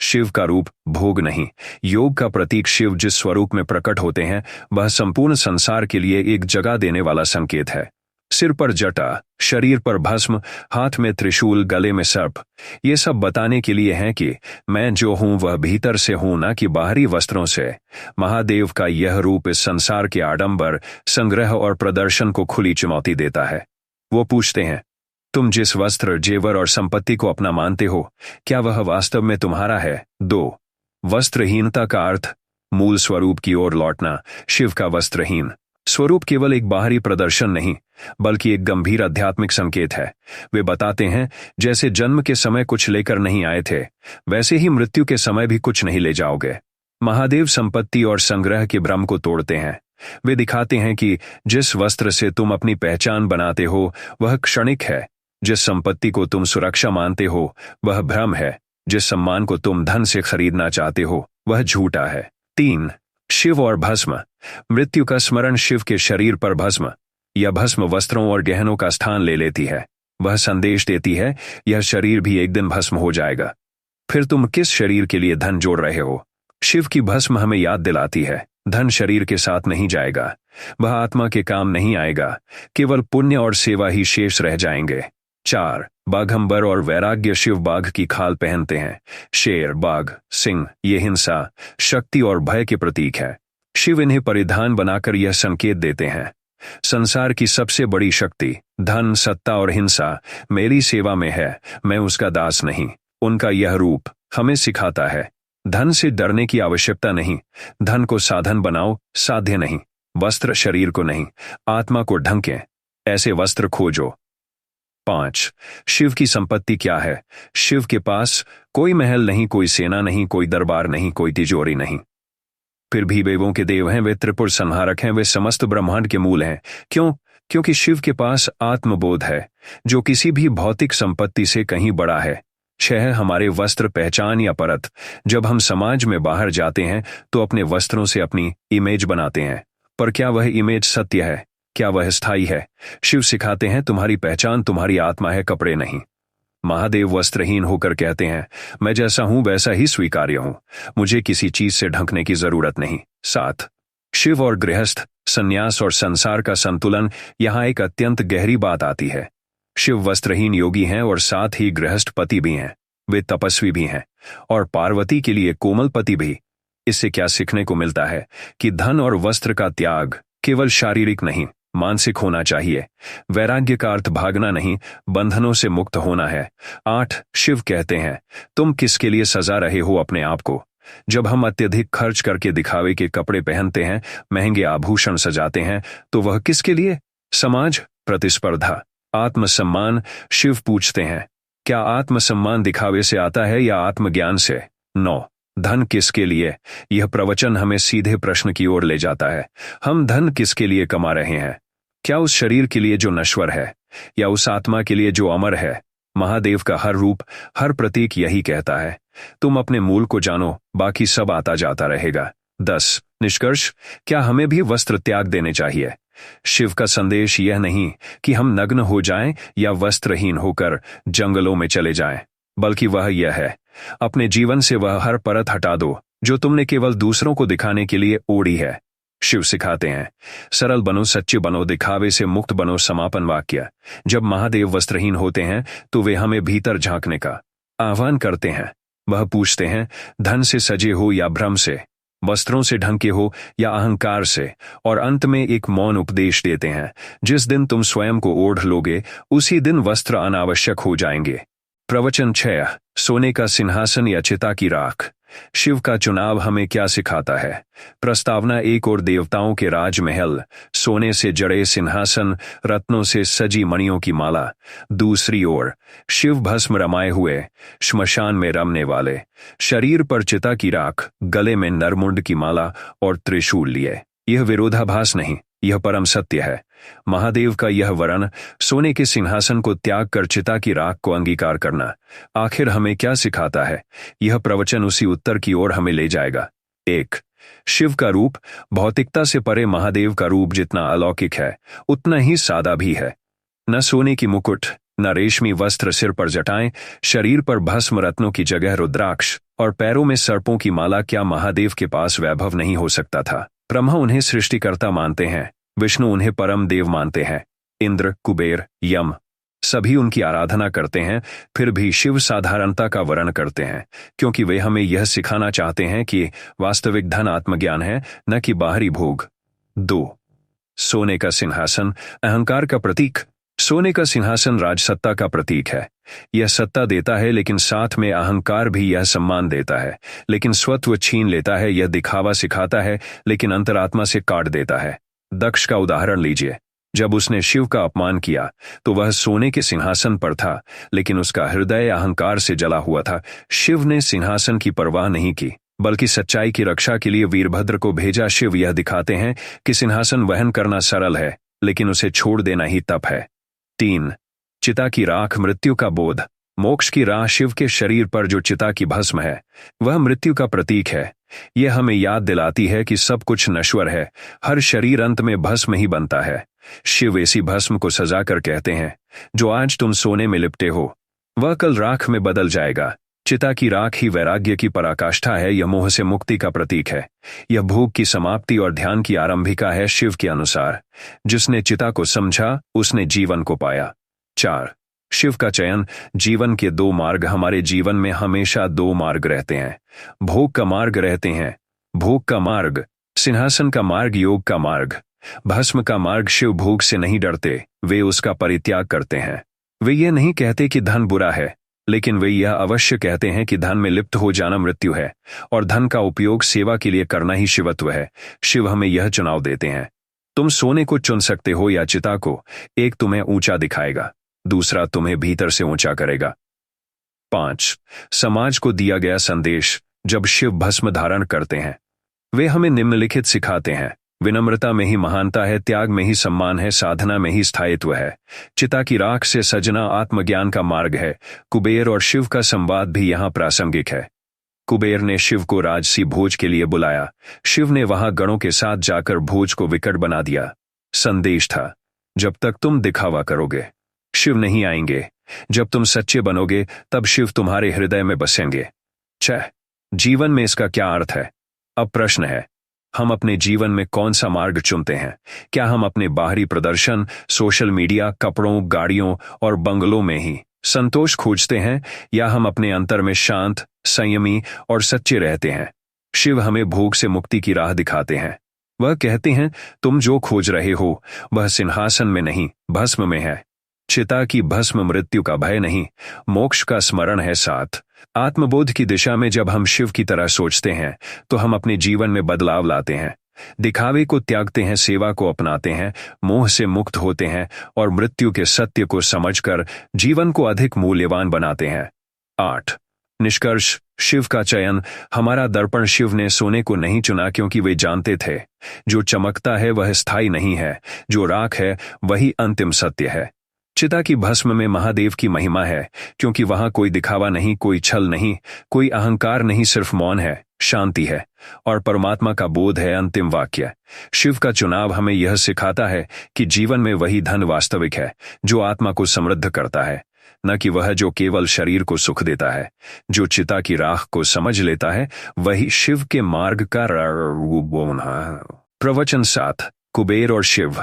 शिव का रूप भोग नहीं, योग का प्रतीक। शिव जिस स्वरूप में प्रकट होते हैं वह संपूर्ण संसार के लिए एक जगह देने वाला संकेत है। सिर पर जटा, शरीर पर भस्म, हाथ में त्रिशूल, गले में सर्प। ये सब बताने के लिए हैं कि मैं जो हूं वह भीतर से हूं, ना कि बाहरी वस्त्रों से। महादेव का यह रूप इस संसार के आडंबर, संग्रह और प्रदर्शन को खुली चुनौती देता है। वो पूछते हैं, तुम जिस वस्त्र, जेवर और संपत्ति को अपना मानते हो, क्या वह वास्तव में तुम्हारा है? 2. वस्त्रहीनता का अर्थ, मूल स्वरूप की ओर लौटना। शिव का वस्त्रहीन स्वरूप केवल एक बाहरी प्रदर्शन नहीं बल्कि एक गंभीर आध्यात्मिक संकेत है। वे बताते हैं, जैसे जन्म के समय कुछ लेकर नहीं आए थे वैसे ही मृत्यु के समय भी कुछ नहीं ले जाओगे। महादेव संपत्ति और संग्रह के भ्रम को तोड़ते हैं। वे दिखाते हैं कि जिस वस्त्र से तुम अपनी पहचान बनाते हो वह क्षणिक है, जिस संपत्ति को तुम सुरक्षा मानते हो वह भ्रम है, जिस सम्मान को तुम धन से खरीदना चाहते हो वह झूठा है। 3. शिव और भस्म, मृत्यु का स्मरण। शिव के शरीर पर भस्म या भस्म वस्त्रों और गहनों का स्थान ले लेती है। वह संदेश देती है, यह शरीर भी एक दिन भस्म हो जाएगा। फिर तुम किस शरीर के लिए धन जोड़ रहे हो? शिव की भस्म हमें याद दिलाती है, धन शरीर के साथ नहीं जाएगा, वह आत्मा के काम नहीं आएगा, केवल पुण्य और सेवा ही शेष रह जाएंगे। 4. बाघंबर और वैराग्य। शिव बाघ की खाल पहनते हैं। शेर, बाघ, सिंह, ये हिंसा, शक्ति और भय के प्रतीक है। शिव इन्हें परिधान बनाकर यह संकेत देते हैं, संसार की सबसे बड़ी शक्ति, धन, सत्ता और हिंसा मेरी सेवा में है, मैं उसका दास नहीं। उनका यह रूप हमें सिखाता है, धन से डरने की आवश्यकता नहीं, धन को साधन बनाओ, साध्य नहीं। वस्त्र शरीर को नहीं, आत्मा को ढंकें, ऐसे वस्त्र खोजो। 5. शिव की संपत्ति क्या है? शिव के पास कोई महल नहीं, कोई सेना नहीं, कोई दरबार नहीं, कोई तिजोरी नहीं। फिर भी देवों के देव हैं, वे त्रिपुर संहारक हैं, वे समस्त ब्रह्मांड के मूल हैं। क्यों? क्योंकि शिव के पास आत्मबोध है जो किसी भी भौतिक संपत्ति से कहीं बड़ा है। 6. हमारे वस्त्र, पहचान या परत। जब हम समाज में बाहर जाते हैं तो अपने वस्त्रों से अपनी इमेज बनाते हैं, पर क्या वह इमेज सत्य है? क्या वह स्थायी है? शिव सिखाते हैं, तुम्हारी पहचान तुम्हारी आत्मा है, कपड़े नहीं। महादेव वस्त्रहीन होकर कहते हैं, मैं जैसा हूं वैसा ही स्वीकार्य हूं, मुझे किसी चीज से ढंकने की जरूरत नहीं। 7. शिव और गृहस्थ, संन्यास और संसार का संतुलन। यहां एक अत्यंत गहरी बात आती है। शिव वस्त्रहीन योगी हैं और साथ ही गृहस्थ पति भी हैं, वे तपस्वी भी हैं और पार्वती के लिए कोमल पति भी। इससे क्या सीखने को मिलता है कि धन और वस्त्र का त्याग केवल शारीरिक नहीं, मानसिक होना चाहिए। वैराग्य का अर्थ भागना नहीं, बंधनों से मुक्त होना है। 8. शिव कहते हैं, तुम किसके लिए सजा रहे हो अपने आप को? जब हम अत्यधिक खर्च करके दिखावे के कपड़े पहनते हैं, महंगे आभूषण सजाते हैं, तो वह किसके लिए? समाज, प्रतिस्पर्धा, आत्मसम्मान। शिव पूछते हैं, क्या आत्मसम्मान दिखावे से आता है या आत्मज्ञान से? 9। धन किसके लिए? यह प्रवचन हमें सीधे प्रश्न की ओर ले जाता है। हम धन किसके लिए कमा रहे हैं? क्या उस शरीर के लिए जो नश्वर है, या उस आत्मा के लिए जो अमर है? महादेव का हर रूप, हर प्रतीक यही कहता है, तुम अपने मूल को जानो, बाकी सब आता जाता रहेगा। 10। निष्कर्ष, क्या हमें भी वस्त्र त्याग देने चाहिए? शिव का संदेश यह नहीं कि हम नग्न हो जाएं या वस्त्रहीन होकर जंगलों में चले जाएं, बल्कि वह यह है, अपने जीवन से वह हर परत हटा दो जो तुमने केवल दूसरों को दिखाने के लिए ओढ़ी है। शिव सिखाते हैं, सरल बनो, सच्चे बनो, दिखावे से मुक्त बनो। समापन वाक्य। जब महादेव वस्त्रहीन होते हैं तो वे हमें भीतर झांकने का आह्वान करते हैं। वह पूछते हैं, धन से सजे हो या भ्रम से, वस्त्रों से ढंके हो या अहंकार से, और अंत में एक मौन उपदेश देते हैं, जिस दिन तुम स्वयं को ओढ़ लोगे उसी दिन वस्त्र अनावश्यक हो जाएंगे। प्रवचन 6। सोने का सिंहासन या चिता की राख। शिव का चुनाव हमें क्या सिखाता है? प्रस्तावना 1 और देवताओं के राजमहल, सोने से जड़े सिंहासन, रत्नों से सजी मणियों की माला। दूसरी ओर शिव भस्म रमाए हुए, श्मशान में रमने वाले, शरीर पर चिता की राख, गले में नरमुंड की माला और त्रिशूल लिए। यह विरोधाभास नहीं, यह परम सत्य है। महादेव का यह वरन, सोने के सिंहासन को त्याग कर चिता की राख को अंगीकार करना, आखिर हमें क्या सिखाता है? यह प्रवचन उसी उत्तर की ओर हमें ले जाएगा। 1। शिव का रूप, भौतिकता से परे महादेव का रूप जितना अलौकिक है, उतना ही सादा भी है। न सोने की मुकुट, न रेशमी वस्त्र, सिर पर जटाएं, शरीर पर भस्म, रत्नों की जगह रुद्राक्ष और पैरों में सर्पों की माला। क्या महादेव के पास वैभव नहीं हो सकता था? ब्रह्मा उन्हें सृष्टिकर्ता मानते हैं, विष्णु उन्हें परम देव मानते हैं, इंद्र, कुबेर, यम सभी उनकी आराधना करते हैं। फिर भी शिव साधारणता का वर्ण करते हैं, क्योंकि वे हमें यह सिखाना चाहते हैं कि वास्तविक धन आत्मज्ञान है, न कि बाहरी भोग। 2। सोने का सिंहासन, अहंकार का प्रतीक। सोने का सिंहासन राजसत्ता का प्रतीक है। यह सत्ता देता है, लेकिन साथ में अहंकार भी। यह सम्मान देता है, लेकिन स्वत्व छीन लेता है। यह दिखावा सिखाता है, लेकिन अंतरात्मा से काट देता है। दक्ष का उदाहरण लीजिए। जब उसने शिव का अपमान किया तो वह सोने के सिंहासन पर था, लेकिन उसका हृदय अहंकार से जला हुआ था। शिव ने सिंहासन की परवाह नहीं की, बल्कि सच्चाई की रक्षा के लिए वीरभद्र को भेजा। शिव यह दिखाते हैं कि सिंहासन वहन करना सरल है, लेकिन उसे छोड़ देना ही तप है। 3। चिता की राख, मृत्यु का बोध। मोक्ष की राह, शिव के शरीर पर जो चिता की भस्म है, वह मृत्यु का प्रतीक है। यह हमें याद दिलाती है कि सब कुछ नश्वर है, हर शरीर अंत में भस्म ही बनता है। शिव ऐसी भस्म को सजा कर कहते हैं, जो आज तुम सोने में लिपटे हो, वह कल राख में बदल जाएगा। चिता की राख ही वैराग्य की पराकाष्ठा है। यह मोह से मुक्ति का प्रतीक है। यह भोग की समाप्ति और ध्यान की आरंभिका है। शिव के अनुसार, जिसने चिता को समझा, उसने जीवन को पाया। 4। शिव का चयन, जीवन के 2 मार्ग। हमारे जीवन में हमेशा 2 मार्ग रहते हैं। भोग का मार्ग रहते हैं, भोग का मार्ग, सिंहासन का मार्ग, योग का मार्ग। भस्म का मार्ग। शिव भोग से नहीं डरते, वे उसका परित्याग करते हैं। वे ये नहीं कहते कि धन बुरा है, लेकिन वे यह अवश्य कहते हैं कि धन में लिप्त हो जाना मृत्यु है, और धन का उपयोग सेवा के लिए करना ही शिवत्व है। शिव हमें यह चुनाव देते हैं, तुम सोने को चुन सकते हो या चिता को। एक तुम्हें ऊंचा दिखाएगा, दूसरा तुम्हें भीतर से ऊंचा करेगा। 5। समाज को दिया गया संदेश। जब शिव भस्म धारण करते हैं, वे हमें निम्नलिखित सिखाते हैं। विनम्रता में ही महानता है, त्याग में ही सम्मान है, साधना में ही स्थायित्व है। चिता की राख से सजना आत्मज्ञान का मार्ग है। कुबेर और शिव का संवाद भी यहाँ प्रासंगिक है। कुबेर ने शिव को राजसी भोज के लिए बुलाया। शिव ने वहां गणों के साथ जाकर भोज को विकट बना दिया। संदेश था, जब तक तुम दिखावा करोगे, शिव नहीं आएंगे। जब तुम सच्चे बनोगे, तब शिव तुम्हारे हृदय में बसेंगे। 6। जीवन में इसका क्या अर्थ है? अब प्रश्न है, हम अपने जीवन में कौन सा मार्ग चुनते हैं? क्या हम अपने बाहरी प्रदर्शन, सोशल मीडिया, कपड़ों, गाड़ियों और बंगलों में ही संतोष खोजते हैं, या हम अपने अंतर में शांत, संयमी और सच्चे रहते हैं? शिव हमें भोग से मुक्ति की राह दिखाते हैं। वह कहते हैं, तुम जो खोज रहे हो वह सिंहासन में नहीं, भस्म में है। चिता की भस्म मृत्यु का भय नहीं, मोक्ष का स्मरण है साथ। आत्मबोध की दिशा में जब हम शिव की तरह सोचते हैं तो हम अपने जीवन में बदलाव लाते हैं, दिखावे को त्यागते हैं, सेवा को अपनाते हैं, मोह से मुक्त होते हैं और मृत्यु के सत्य को समझकर जीवन को अधिक मूल्यवान बनाते हैं। 8 निष्कर्ष। शिव का चयन। हमारा दर्पण। शिव ने सोने को नहीं चुना क्योंकि वे जानते थे जो चमकता है वह स्थायी नहीं है, जो राख है वही अंतिम सत्य है। चिता की भस्म में महादेव की महिमा है क्योंकि वहां कोई दिखावा नहीं, कोई छल नहीं, कोई अहंकार नहीं, सिर्फ मौन है, शांति है और परमात्मा का बोध है। अंतिम वाक्य। शिव का चुनाव हमें यह सिखाता है कि जीवन में वही धन वास्तविक है जो आत्मा को समृद्ध करता है, न कि वह जो केवल शरीर को सुख देता है। जो चिता की राख को समझ लेता है वही शिव के मार्ग का प्रवचन 7 कुबेर और शिव।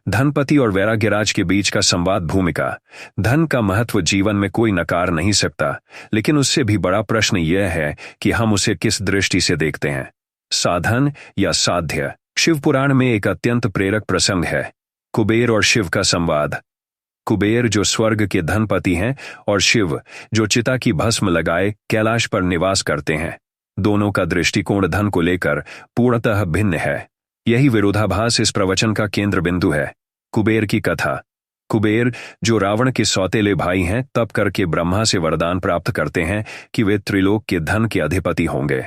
धनपति और वैराग्यराज के बीच का संवाद। भूमिका। धन का महत्व जीवन में कोई नकार नहीं सकता, लेकिन उससे भी बड़ा प्रश्न यह है कि हम उसे किस दृष्टि से देखते हैं, साधन या साध्य। शिव पुराण में एक अत्यंत प्रेरक प्रसंग है, कुबेर और शिव का संवाद। कुबेर जो स्वर्ग के धनपति हैं और शिव जो चिता की भस्म लगाए कैलाश पर निवास करते हैं, दोनों का दृष्टिकोण धन को लेकर पूर्णतः भिन्न है। यही विरोधाभास इस प्रवचन का केंद्र बिंदु है। कुबेर की कथा। कुबेर जो रावण के सौतेले भाई हैं, तप करके ब्रह्मा से वरदान प्राप्त करते हैं कि वे त्रिलोक के धन के अधिपति होंगे।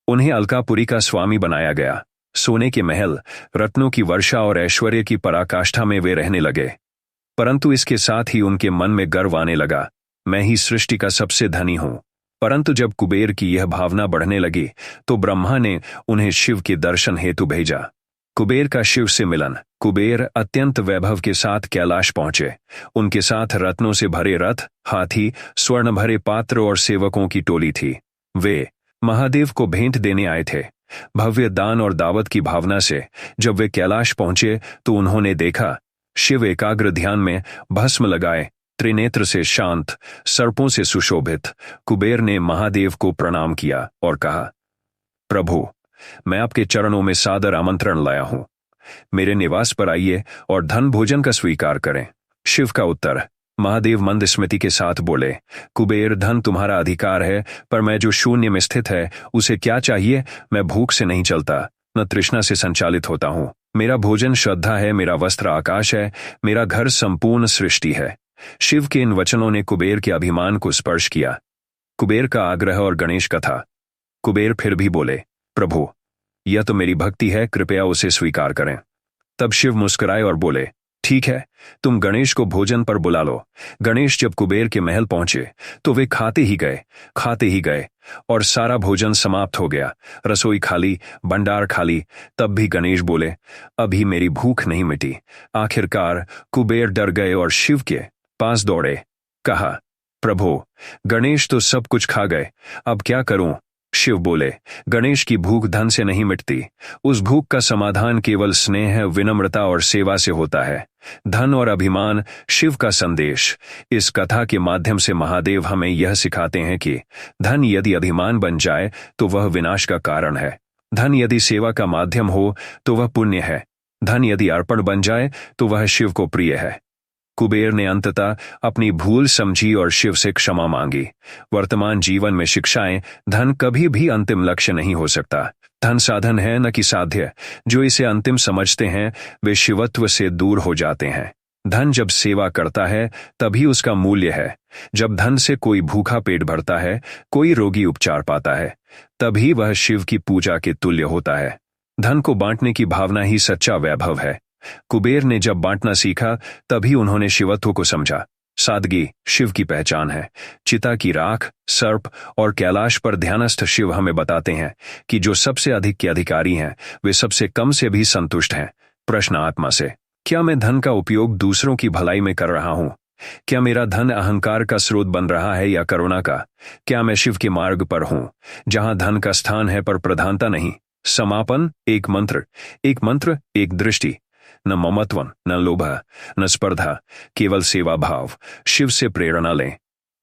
उन्हें अलकापुरी का स्वामी बनाया गया। सोने के महल, रत्नों की वर्षा और ऐश्वर्य की पराकाष्ठा में वे रहने लगे। परंतु इसके साथ ही उनके मन में गर्व आने लगा, मैं ही सृष्टि का सबसे धनी हूं। परंतु जब कुबेर की यह भावना बढ़ने लगी तो ब्रह्मा ने उन्हें शिव के दर्शन हेतु भेजा। कुबेर का शिव से मिलन। कुबेर अत्यंत वैभव के साथ कैलाश पहुंचे। उनके साथ रत्नों से भरे रथ, हाथी, स्वर्ण भरे पात्र और सेवकों की टोली थी। वे महादेव को भेंट देने आए थे। भव्य दान और दावत की भावना से जब वे कैलाश पहुंचे तो उन्होंने देखा शिव एकाग्र ध्यान में, भस्म लगाए, त्रिनेत्र से शांत, सर्पों से सुशोभित। कुबेर ने महादेव को प्रणाम किया और कहा, प्रभु, मैं आपके चरणों में सादर आमंत्रण लाया हूं। मेरे निवास पर आइए और धन भोजन का स्वीकार करें। शिव का उत्तर। महादेव मंद स्मृति के साथ बोले, कुबेर, धन तुम्हारा अधिकार है, पर मैं जो शून्य में स्थित है उसे क्या चाहिए? मैं भूख से नहीं चलता, न तृष्णा से संचालित होता हूं। मेरा भोजन श्रद्धा है, मेरा वस्त्र आकाश है, मेरा घर संपूर्ण सृष्टि है। शिव के इन वचनों ने कुबेर के अभिमान को स्पर्श किया। कुबेर का आग्रह और गणेश कथा। कुबेर फिर भी बोले, प्रभु, यह तो मेरी भक्ति है, कृपया उसे स्वीकार करें। तब शिव मुस्कुराए और बोले, ठीक है, तुम गणेश को भोजन पर बुला लो। गणेश जब कुबेर के महल पहुंचे तो वे खाते ही गए और सारा भोजन समाप्त हो गया। रसोई खाली, भंडार खाली। तब भी गणेश बोले, अभी मेरी भूख नहीं मिटी। आखिरकार कुबेर डर गए और शिव के पास दौड़े। कहा, प्रभु, गणेश तो सब कुछ खा गए, अब क्या करूं? शिव बोले, गणेश की भूख धन से नहीं मिटती। उस भूख का समाधान केवल स्नेह, विनम्रता और सेवा से होता है। धन और अभिमान। शिव का संदेश। इस कथा के माध्यम से महादेव हमें यह सिखाते हैं कि धन यदि अभिमान बन जाए तो वह विनाश का कारण है। धन यदि सेवा का माध्यम हो तो वह पुण्य है। धन यदि अर्पण बन जाए तो वह शिव को प्रिय है। कुबेर ने अंततः अपनी भूल समझी और शिव से क्षमा मांगी। वर्तमान जीवन में शिक्षाएं, धन कभी भी अंतिम लक्ष्य नहीं हो सकता। धन साधन है, न कि साध्य। जो इसे अंतिम समझते हैं वे शिवत्व से दूर हो जाते हैं। धन जब सेवा करता है तभी उसका मूल्य है। जब धन से कोई भूखा पेट भरता है, कोई रोगी उपचार पाता है, तभी वह शिव की पूजा के तुल्य होता है। धन को बांटने की भावना ही सच्चा वैभव है। कुबेर ने जब बांटना सीखा तभी उन्होंने शिवत्व को समझा। सादगी शिव की पहचान है। चिता की राख, सर्प और कैलाश पर ध्यानस्थ शिव हमें बताते हैं कि जो सबसे अधिक के अधिकारी हैं वे सबसे कम से भी संतुष्ट हैं। प्रश्न आत्मा से, क्या मैं धन का उपयोग दूसरों की भलाई में कर रहा हूं? क्या मेरा धन अहंकार का स्रोत बन रहा है या करुणा का? क्या मैं शिव के मार्ग पर हूं जहां धन का स्थान है पर प्रधानता नहीं? समापन। एक मंत्र, एक दृष्टि। न ममत्व, न लोभ, न स्पर्धा, केवल सेवा भाव। शिव से प्रेरणा लें,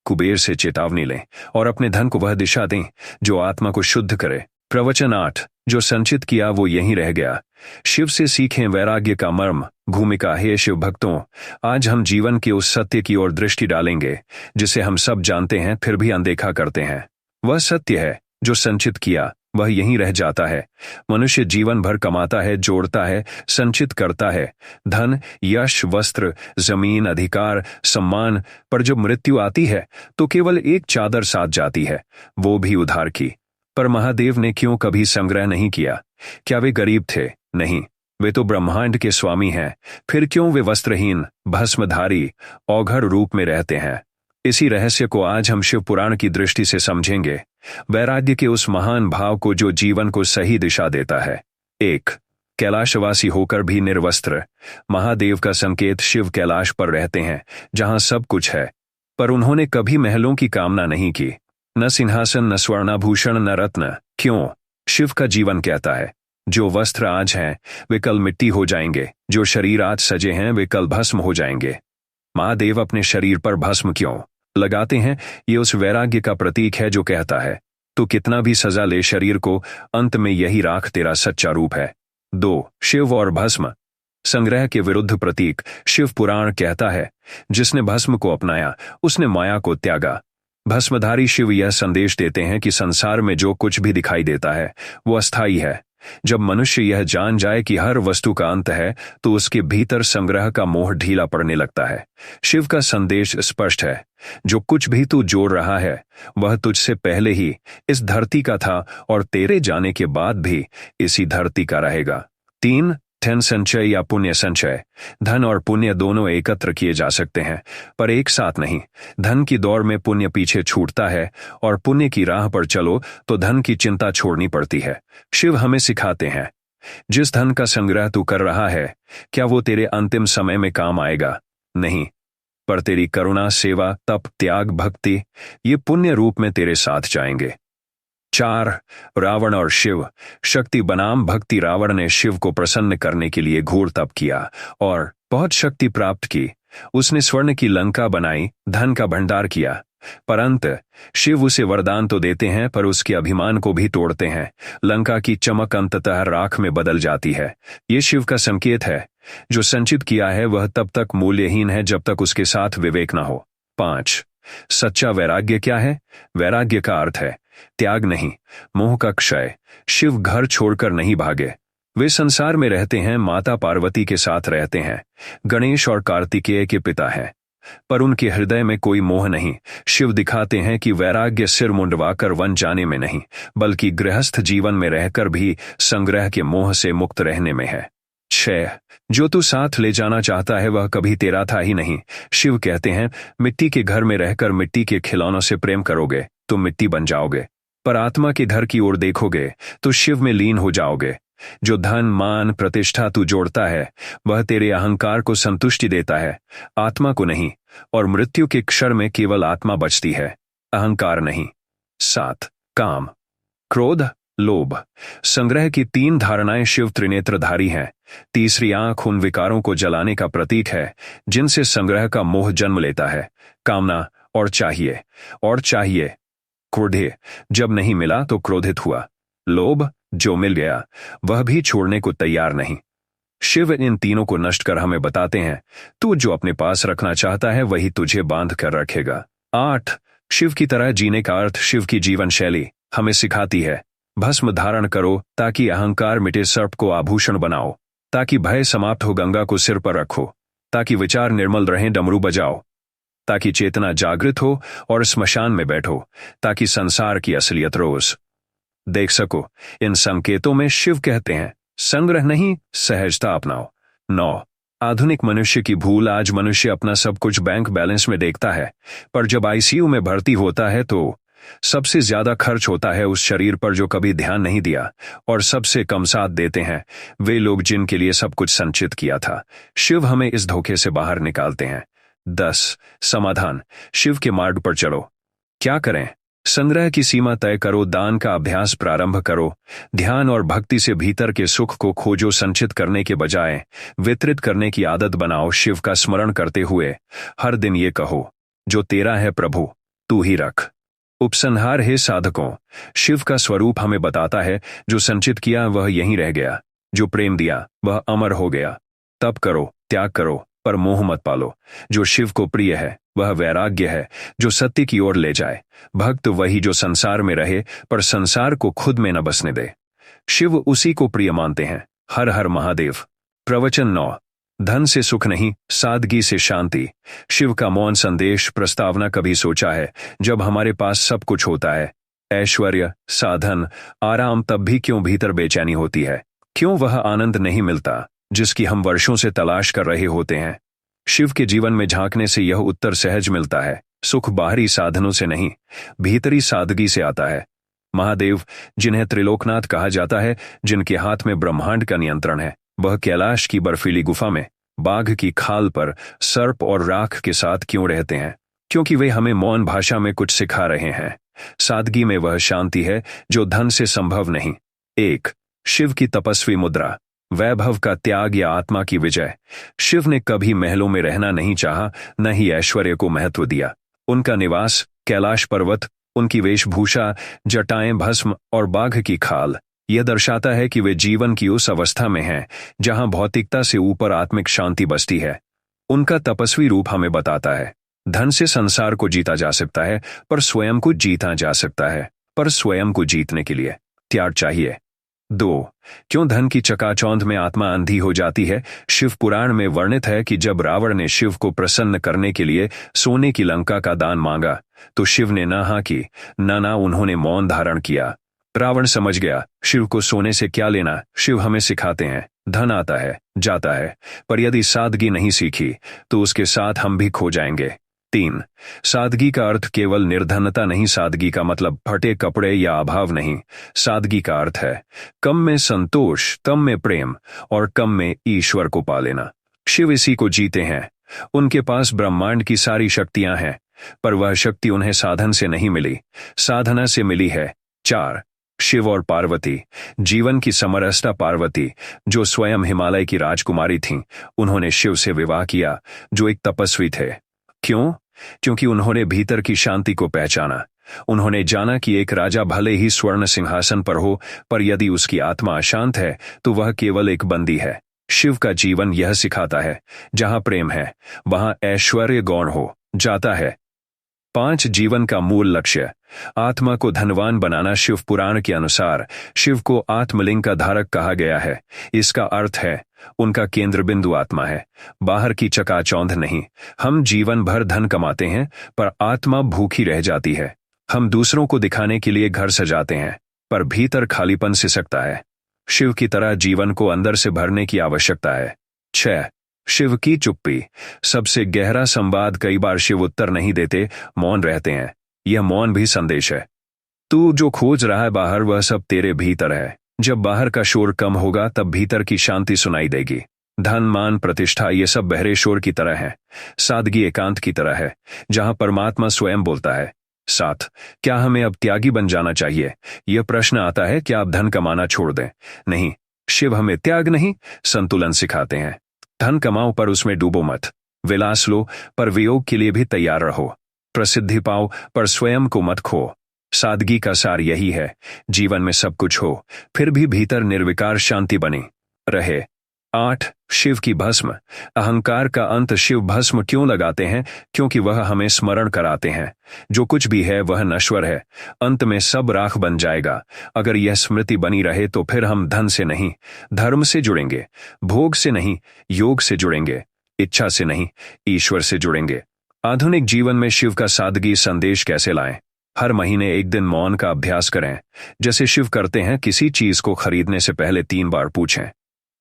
कुबेर से चेतावनी लें और अपने धन को वह दिशा दें जो आत्मा को शुद्ध करे। प्रवचन 8। जो संचित किया वो यहीं रह गया। शिव से सीखें वैराग्य का मर्म। भूमिका। हे शिव भक्तों, आज हम जीवन के उस सत्य की ओर दृष्टि डालेंगे जिसे हम सब जानते हैं फिर भी अनदेखा करते हैं। वह सत्य है, जो संचित किया वह यहीं रह जाता है। मनुष्य जीवन भर कमाता है, जोड़ता है, संचित करता है, धन, यश, वस्त्र, जमीन, अधिकार, सम्मान, पर जब मृत्यु आती है तो केवल एक चादर साथ जाती है, वो भी उधार की। पर महादेव ने क्यों कभी संग्रह नहीं किया? क्या वे गरीब थे? नहीं, वे तो ब्रह्मांड के स्वामी हैं। फिर क्यों वे वस्त्रहीन, भस्मधारी, औघड़ रूप में रहते हैं? इसी रहस्य को आज हम शिव पुराण की दृष्टि से समझेंगे। वैराग्य के उस महान भाव को जो जीवन को सही दिशा देता है। 1। कैलाशवासी होकर भी निर्वस्त्र। महादेव का संकेत शिव कैलाश पर रहते हैं, जहां सब कुछ है, पर उन्होंने कभी महलों की कामना नहीं की, न सिंहासन, न स्वर्णाभूषण, न रत्न। क्यों? शिव का जीवन कहता है, जो वस्त्र आज हैं वे कल मिट्टी हो जाएंगे, जो शरीर आज सजे हैं वे कल भस्म हो जाएंगे। महादेव अपने शरीर पर भस्म क्यों लगाते हैं? ये उस वैराग्य का प्रतीक है जो कहता है, तू कितना भी सजा ले शरीर को, अंत में यही राख तेरा सच्चा रूप है। 2। शिव और भस्म। संग्रह के विरुद्ध प्रतीक। शिव पुराण कहता है, जिसने भस्म को अपनाया उसने माया को त्यागा। भस्मधारी शिव यह संदेश देते हैं कि संसार में जो कुछ भी दिखाई देता है वो अस्थायी है। जब मनुष्य यह जान जाए कि हर वस्तु का अंत है तो उसके भीतर संग्रह का मोह ढीला पड़ने लगता है। शिव का संदेश स्पष्ट है, जो कुछ भी तू जोड़ रहा है वह तुझसे पहले ही इस धरती का था और तेरे जाने के बाद भी इसी धरती का रहेगा। 3। धन संचय या पुण्य संचय। धन और पुण्य दोनों एकत्र किए जा सकते हैं, पर एक साथ नहीं। धन की दौड़ में पुण्य पीछे छूटता है और पुण्य की राह पर चलो तो धन की चिंता छोड़नी पड़ती है। शिव हमें सिखाते हैं, जिस धन का संग्रह तू कर रहा है क्या वो तेरे अंतिम समय में काम आएगा? नहीं, पर तेरी करुणा, सेवा, तप, त्याग, भक्ति ये पुण्य रूप में तेरे साथ जाएंगे। 4। रावण और शिव। शक्ति बनाम भक्ति। रावण ने शिव को प्रसन्न करने के लिए घोर तप किया और बहुत शक्ति प्राप्त की। उसने स्वर्ण की लंका बनाई, धन का भंडार किया, परंतु शिव उसे वरदान तो देते हैं पर उसके अभिमान को भी तोड़ते हैं। लंका की चमक अंततः राख में बदल जाती है। ये शिव का संकेत है, जो संचित किया है वह तब तक मूल्यहीन है जब तक उसके साथ विवेक न हो। 5। सच्चा वैराग्य क्या है? वैराग्य का अर्थ है त्याग नहीं, मोह का क्षय। शिव घर छोड़कर नहीं भागे, वे संसार में रहते हैं, माता पार्वती के साथ रहते हैं, गणेश और कार्तिकेय के पिता हैं, पर उनके हृदय में कोई मोह नहीं। शिव दिखाते हैं कि वैराग्य सिर मुंडवाकर वन जाने में नहीं, बल्कि गृहस्थ जीवन में रहकर भी संग्रह के मोह से मुक्त रहने में है। 6। जो तू साथ ले जाना चाहता है वह कभी तेरा था ही नहीं। शिव कहते हैं, मिट्टी के घर में रहकर मिट्टी के खिलौनों से प्रेम करोगे तो मिट्टी बन जाओगे, पर आत्मा के घर की ओर देखोगे तो शिव में लीन हो जाओगे। जो धन, मान, प्रतिष्ठा तू जोड़ता है वह तेरे अहंकार को संतुष्टि देता है, आत्मा को नहीं, और मृत्यु के क्षण में केवल आत्मा बचती है, अहंकार नहीं। 7। काम, क्रोध, लोभ। संग्रह की 3 धारणाएं। शिव त्रिनेत्रधारी हैं। तीसरी आंख उन विकारों को जलाने का प्रतीक है जिनसे संग्रह का मोह जन्म लेता है। कामना और चाहिए। क्रोधे, जब नहीं मिला तो क्रोधित हुआ। लोभ, जो मिल गया वह भी छोड़ने को तैयार नहीं। शिव इन तीनों को नष्ट कर हमें बताते हैं, तू जो अपने पास रखना चाहता है वही तुझे बांध कर रखेगा। 8। शिव की तरह जीने का अर्थ। शिव की जीवन शैली हमें सिखाती है, भस्म धारण करो ताकि अहंकार मिटे, सर्प को आभूषण बनाओ ताकि भय समाप्त हो, गंगा को सिर पर रखो ताकि विचार निर्मल रहें, डमरू बजाओ ताकि चेतना जागृत हो, और स्मशान में बैठो ताकि संसार की असलियत रोज देख सको। इन संकेतों में शिव कहते हैं, संग्रह नहीं, सहजता अपनाओ। 9। आधुनिक मनुष्य की भूल। आज मनुष्य अपना सब कुछ बैंक बैलेंस में देखता है, पर जब आईसीयू में भर्ती होता है तो सबसे ज्यादा खर्च होता है उस शरीर पर जो कभी ध्यान नहीं दिया, और सबसे कम साथ देते हैं वे लोग जिनके लिए सब कुछ संचित किया था। शिव हमें इस धोखे से बाहर निकालते हैं। 10। समाधान। शिव के मार्ग पर चलो। क्या करें? संग्रह की सीमा तय करो, दान का अभ्यास प्रारंभ करो, ध्यान और भक्ति से भीतर के सुख को खोजो, संचित करने के बजाय वितरित करने की आदत बनाओ। शिव का स्मरण करते हुए हर दिन ये कहो, जो तेरा है प्रभु तू ही रख। उपसंहार है साधकों, शिव का स्वरूप हमें बताता है, जो संचित किया वह यहीं रह गया, जो प्रेम दिया वह अमर हो गया। तप करो, त्याग करो, पर मोह मत पालो। जो शिव को प्रिय है वह वैराग्य है, जो सत्य की ओर ले जाए। भक्त वही जो संसार में रहे, पर संसार को खुद में न बसने दे। शिव उसी को प्रिय मानते हैं। हर हर महादेव। प्रवचन 9। धन से सुख नहीं, सादगी से शांति। शिव का मौन संदेश प्रस्तावना कभी सोचा है, जब हमारे पास सब कुछ होता है, ऐश्वर्य, साधन, आराम, तब भी क्यों भीतर बेचैनी होती है? क्यों वह आनंद नहीं मिलता जिसकी हम वर्षों से तलाश कर रहे होते हैं? शिव के जीवन में झांकने से यह उत्तर सहज मिलता है। सुख बाहरी साधनों से नहीं, भीतरी सादगी से आता है। महादेव, जिन्हें त्रिलोकनाथ कहा जाता है, जिनके हाथ में ब्रह्मांड का नियंत्रण है, वह कैलाश की बर्फीली गुफा में बाघ की खाल पर सर्प और राख के साथ क्यों रहते हैं? क्योंकि वे हमें मौन भाषा में कुछ सिखा रहे हैं। सादगी में वह शांति है जो धन से संभव नहीं। 1। शिव की तपस्वी मुद्रा। वैभव का त्याग या आत्मा की विजय। शिव ने कभी महलों में रहना नहीं चाहा, न ही ऐश्वर्य को महत्व दिया। उनका निवास कैलाश पर्वत, उनकी वेशभूषा, जटाएं भस्म और बाघ की खाल, यह दर्शाता है कि वे जीवन की उस अवस्था में हैं जहां भौतिकता से ऊपर आत्मिक शांति बसती है। उनका तपस्वी रूप हमें बताता है, धन से संसार को जीता जा सकता है, पर स्वयं को जीता जा सकता है। पर स्वयं को जीतने के लिए त्याग चाहिए। 2। क्यों धन की चकाचौंध में आत्मा अंधी हो जाती है? शिव पुराण में वर्णित है कि जब रावण ने शिव को प्रसन्न करने के लिए सोने की लंका का दान मांगा, तो शिव ने ना हाँ की, ना उन्होंने मौन धारण किया। रावण समझ गया, शिव को सोने से क्या लेना। शिव हमें सिखाते हैं, धन आता है, जाता है, पर यदि सादगी नहीं सीखी तो उसके साथ हम भी खो जाएंगे। 3। सादगी का अर्थ केवल निर्धनता नहीं, सादगी का मतलब फटे कपड़े या अभाव नहीं। सादगी का अर्थ है कम में संतोष, कम में प्रेम और कम में ईश्वर को पा लेना। शिव इसी को जीते हैं। उनके पास ब्रह्मांड की सारी शक्तियां हैं, पर वह शक्ति उन्हें साधन से नहीं मिली, साधना से मिली है। 4। शिव और पार्वती। जीवन की समरसता पार्वती, जो स्वयं हिमालय की राजकुमारी थीं, उन्होंने शिव से विवाह किया, जो एक तपस्वी थे। क्यों? क्योंकि उन्होंने भीतर की शांति को पहचाना। उन्होंने जाना कि एक राजा भले ही स्वर्ण सिंहासन पर हो, पर यदि उसकी आत्मा अशांत है तो वह केवल एक बंदी है। शिव का जीवन यह सिखाता है, जहां प्रेम है वहां ऐश्वर्य गौण हो जाता है। 5। जीवन का मूल लक्ष्य। आत्मा को धनवान बनाना। शिव पुराण के अनुसार शिव को आत्मलिंग का धारक कहा गया है। इसका अर्थ है उनका केंद्र बिंदु आत्मा है, बाहर की चकाचौंध नहीं। हम जीवन भर धन कमाते हैं, पर आत्मा भूखी रह जाती है। हम दूसरों को दिखाने के लिए घर सजाते हैं, पर भीतर खालीपन सिसकता है। शिव की तरह जीवन को अंदर से भरने की आवश्यकता है। 6। शिव की चुप्पी। सबसे गहरा संवाद। कई बार शिव उत्तर नहीं देते, मौन रहते हैं। यह मौन भी संदेश है। तू जो खोज रहा है बाहर, वह सब तेरे भीतर है। जब बाहर का शोर कम होगा, तब भीतर की शांति सुनाई देगी। धन, मान, प्रतिष्ठा, ये सब बहरे शोर की तरह है। सादगी एकांत की तरह है, जहां परमात्मा स्वयं बोलता है। 7। क्या हमें अब त्यागी बन जाना चाहिए? यह प्रश्न आता है, क्या आप धन कमाना छोड़ दें? नहीं, शिव हमें त्याग नहीं, संतुलन सिखाते हैं। धन कमाओ, पर उसमें डूबो मत। विलास लो, पर वियोग के लिए भी तैयार रहो। प्रसिद्धि पाओ, पर स्वयं को मत खो। सादगी का सार यही है, जीवन में सब कुछ हो, फिर भी भीतर निर्विकार शांति बनी रहे। 8। शिव की भस्म। अहंकार का अंत। शिव भस्म क्यों लगाते हैं? क्योंकि वह हमें स्मरण कराते हैं, जो कुछ भी है वह नश्वर है, अंत में सब राख बन जाएगा। अगर यह स्मृति बनी रहे तो फिर हम धन से नहीं, धर्म से जुड़ेंगे, भोग से नहीं, योग से जुड़ेंगे, इच्छा से नहीं, ईश्वर से जुड़ेंगे। आधुनिक जीवन में शिव का सादगी संदेश कैसे लाएं? हर महीने एक दिन मौन का अभ्यास करें, जैसे शिव करते हैं। किसी चीज को खरीदने से पहले 3 बार पूछें,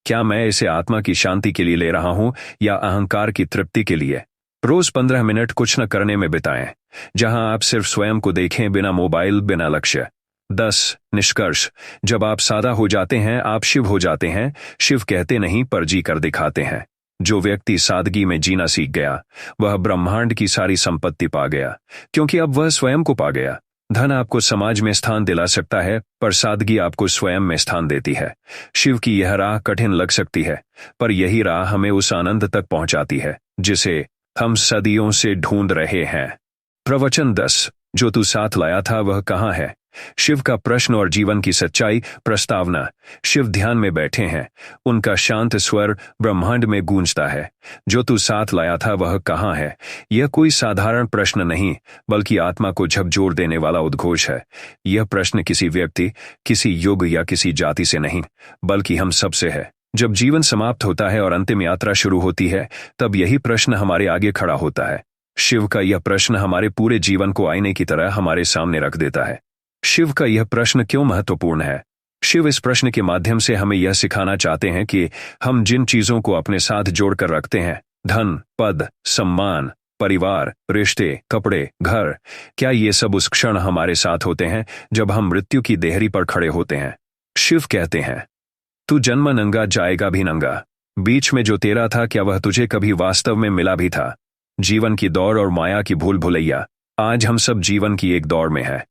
क्या मैं इसे आत्मा की शांति के लिए ले रहा हूं या अहंकार की तृप्ति के लिए? रोज 15 मिनट कुछ न करने में बिताएं, जहां आप सिर्फ स्वयं को देखें, बिना मोबाइल, बिना लक्ष्य। 10। निष्कर्ष। जब आप सादा हो जाते हैं, आप शिव हो जाते हैं। शिव कहते नहीं, पर जी कर दिखाते हैं। जो व्यक्ति सादगी में जीना सीख गया, वह ब्रह्मांड की सारी संपत्ति पा गया, क्योंकि अब वह स्वयं को पा गया। धन आपको समाज में स्थान दिला सकता है, पर सादगी आपको स्वयं में स्थान देती है। शिव की यह राह कठिन लग सकती है, पर यही राह हमें उस आनंद तक पहुंचाती है जिसे हम सदियों से ढूंढ रहे हैं। प्रवचन 10। जो तू साथ लाया था वह कहाँ है? शिव का प्रश्न और जीवन की सच्चाई। प्रस्तावना। शिव ध्यान में बैठे हैं, उनका शांत स्वर ब्रह्मांड में गूंजता है। जो तू साथ लाया था वह कहाँ है? यह कोई साधारण प्रश्न नहीं, बल्कि आत्मा को झकझोर देने वाला उद्घोष है। यह प्रश्न किसी व्यक्ति, किसी युग या किसी जाति से नहीं, बल्कि हम सब से है। जब जीवन समाप्त होता है और अंतिम यात्रा शुरू होती है, तब यही प्रश्न हमारे आगे खड़ा होता है। शिव का यह प्रश्न हमारे पूरे जीवन को आईने की तरह हमारे सामने रख देता है। शिव का यह प्रश्न क्यों महत्वपूर्ण है? शिव इस प्रश्न के माध्यम से हमें यह सिखाना चाहते हैं कि हम जिन चीजों को अपने साथ जोड़कर रखते हैं, धन, पद, सम्मान, परिवार, रिश्ते, कपड़े, घर, क्या ये सब उस क्षण हमारे साथ होते हैं जब हम मृत्यु की देहरी पर खड़े होते हैं? शिव कहते हैं, तू जन्म नंगा जाएगा भी नंगा। बीच में जो तेरा था, क्या वह तुझे कभी वास्तव में मिला भी था? जीवन की दौड़ और माया की भूल भुलैया। आज हम सब जीवन की एक दौड़ में है।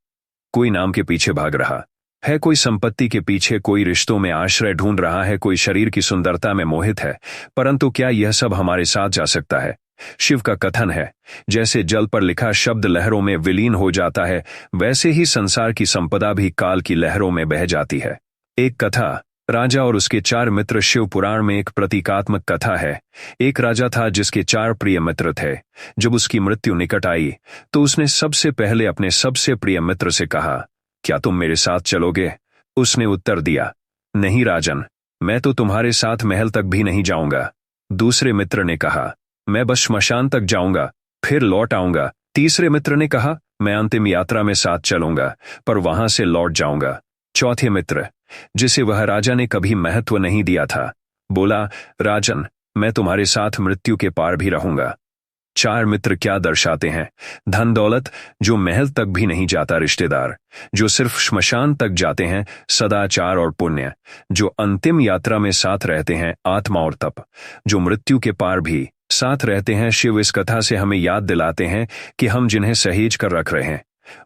कोई नाम के पीछे भाग रहा है, कोई संपत्ति के पीछे, कोई रिश्तों में आश्रय ढूंढ रहा है, कोई शरीर की सुंदरता में मोहित है। परंतु क्या यह सब हमारे साथ जा सकता है? शिव का कथन है, जैसे जल पर लिखा शब्द लहरों में विलीन हो जाता है, वैसे ही संसार की संपदा भी काल की लहरों में बह जाती है। एक कथा, राजा और उसके 4 मित्र। शिव पुराण में एक प्रतीकात्मक कथा है। एक राजा था जिसके 4 प्रिय मित्र थे। जब उसकी मृत्यु निकट आई तो उसने सबसे पहले अपने सबसे प्रिय मित्र से कहा, क्या तुम मेरे साथ चलोगे? उसने उत्तर दिया, नहीं राजन, मैं तो तुम्हारे साथ महल तक भी नहीं जाऊंगा। दूसरे मित्र ने कहा, मैं बस श्मशान तक जाऊंगा, फिर लौट आऊंगा। तीसरे मित्र ने कहा, मैं अंतिम यात्रा में साथ चलूंगा, पर वहां से लौट जाऊंगा। चौथे मित्र, जिसे वह राजा ने कभी महत्व नहीं दिया था, बोला, राजन, मैं तुम्हारे साथ मृत्यु के पार भी रहूंगा। 4 मित्र क्या दर्शाते हैं? धन दौलत, जो महल तक भी नहीं जाता रिश्तेदार, जो सिर्फ श्मशान तक जाते हैं सदाचार और पुण्य, जो अंतिम यात्रा में साथ रहते हैं आत्मा और तप, जो मृत्यु के पार भी साथ रहते हैं। शिव इस कथा से हमें याद दिलाते हैं कि हम जिन्हें सहेज कर रख रहे हैं,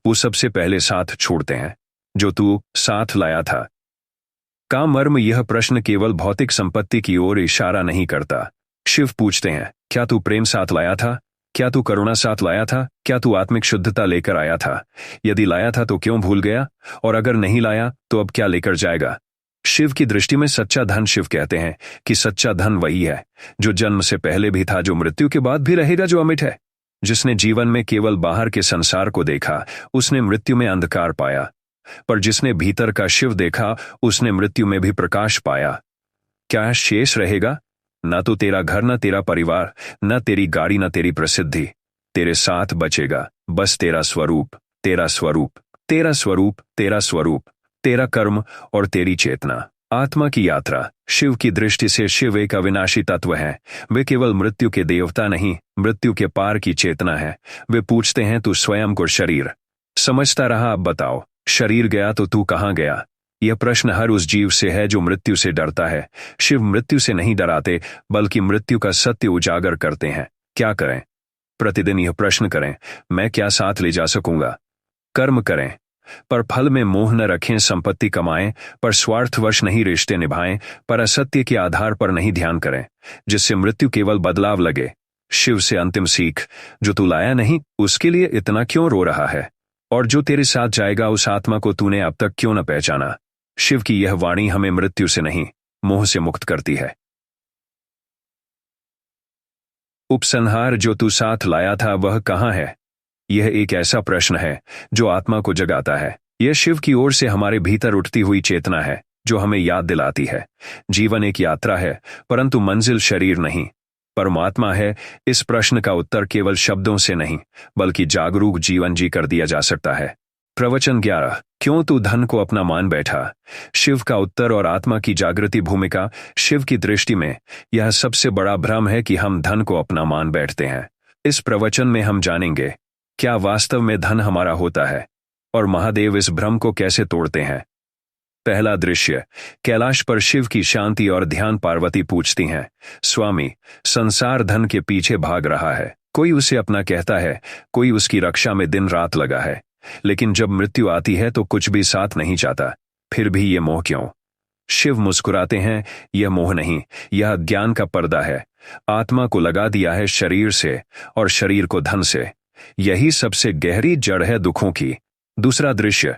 वो सबसे पहले साथ छोड़ते हैं। जो तू साथ लाया था का मर्म यह प्रश्न केवल भौतिक संपत्ति की ओर इशारा नहीं करता। शिव पूछते हैं, क्या तू प्रेम साथ लाया था? क्या तू करुणा साथ लाया था? क्या तू आत्मिक शुद्धता लेकर आया था? यदि लाया था तो क्यों भूल गया? और अगर नहीं लाया तो अब क्या लेकर जाएगा? शिव की दृष्टि में सच्चा धन, शिव कहते हैं कि सच्चा धन वही है जो जन्म से पहले भी था, जो मृत्यु के बाद भी रहेगा, जो अमिट है। जिसने जीवन में केवल बाहर के संसार को देखा, उसने मृत्यु में अंधकार पाया, पर जिसने भीतर का शिव देखा, उसने मृत्यु में भी प्रकाश पाया। क्या शेष रहेगा? न तो तेरा घर, न तेरा परिवार, न तेरी गाड़ी, न तेरी प्रसिद्धि। तेरे साथ बचेगा बस तेरा स्वरूप, तेरा स्वरूप, तेरा स्वरूप, तेरा स्वरूप, तेरा कर्म और तेरी चेतना। आत्मा की यात्रा। शिव की दृष्टि से शिव एक अविनाशी तत्व है। वे केवल मृत्यु के देवता नहीं, मृत्यु के पार की चेतना है। वे पूछते हैं, तू स्वयं को शरीर समझता रहा, अब बताओ, शरीर गया तो तू कहाँ गया? यह प्रश्न हर उस जीव से है जो मृत्यु से डरता है। शिव मृत्यु से नहीं डराते, बल्कि मृत्यु का सत्य उजागर करते हैं। क्या करें? प्रतिदिन यह प्रश्न करें, मैं क्या साथ ले जा सकूंगा? कर्म करें, पर फल में मोह न रखें। संपत्ति कमाएं, पर स्वार्थवश नहीं। रिश्ते निभाएं, पर असत्य के आधार पर नहीं ध्यान करें, जिससे मृत्यु केवल बदलाव लगे। शिव से अंतिम सीख, जो तू लाया नहीं, उसके लिए इतना क्यों रो रहा है? और जो तेरे साथ जाएगा, उस आत्मा को तूने अब तक क्यों न पहचाना? शिव की यह वाणी हमें मृत्यु से नहीं, मोह से मुक्त करती है। उपसंहार, जो तू साथ लाया था वह कहाँ है? यह एक ऐसा प्रश्न है जो आत्मा को जगाता है। यह शिव की ओर से हमारे भीतर उठती हुई चेतना है, जो हमें याद दिलाती है, जीवन एक यात्रा है, परंतु मंजिल शरीर नहीं, परमात्मा है। इस प्रश्न का उत्तर केवल शब्दों से नहीं, बल्कि जागरूक जीवन जी कर दिया जा सकता है। प्रवचन 11, क्यों तू धन को अपना मान बैठा? शिव का उत्तर और आत्मा की जागृति भूमिका। शिव की दृष्टि में यह सबसे बड़ा भ्रम है कि हम धन को अपना मान बैठते हैं। इस प्रवचन में हम जानेंगे, क्या वास्तव में धन हमारा होता है, और महादेव इस भ्रम को कैसे तोड़ते हैं। पहला दृश्य, कैलाश पर शिव की शांति और ध्यान। पार्वती पूछती हैं, स्वामी, संसार धन के पीछे भाग रहा है। कोई उसे अपना कहता है, कोई उसकी रक्षा में दिन रात लगा है, लेकिन जब मृत्यु आती है तो कुछ भी साथ नहीं जाता। फिर भी ये मोह क्यों? शिव मुस्कुराते हैं, यह मोह नहीं, यह ज्ञान का पर्दा है। आत्मा को लगा दिया है शरीर से और शरीर को धन से। यही सबसे गहरी जड़ है दुखों की। दूसरा दृश्य,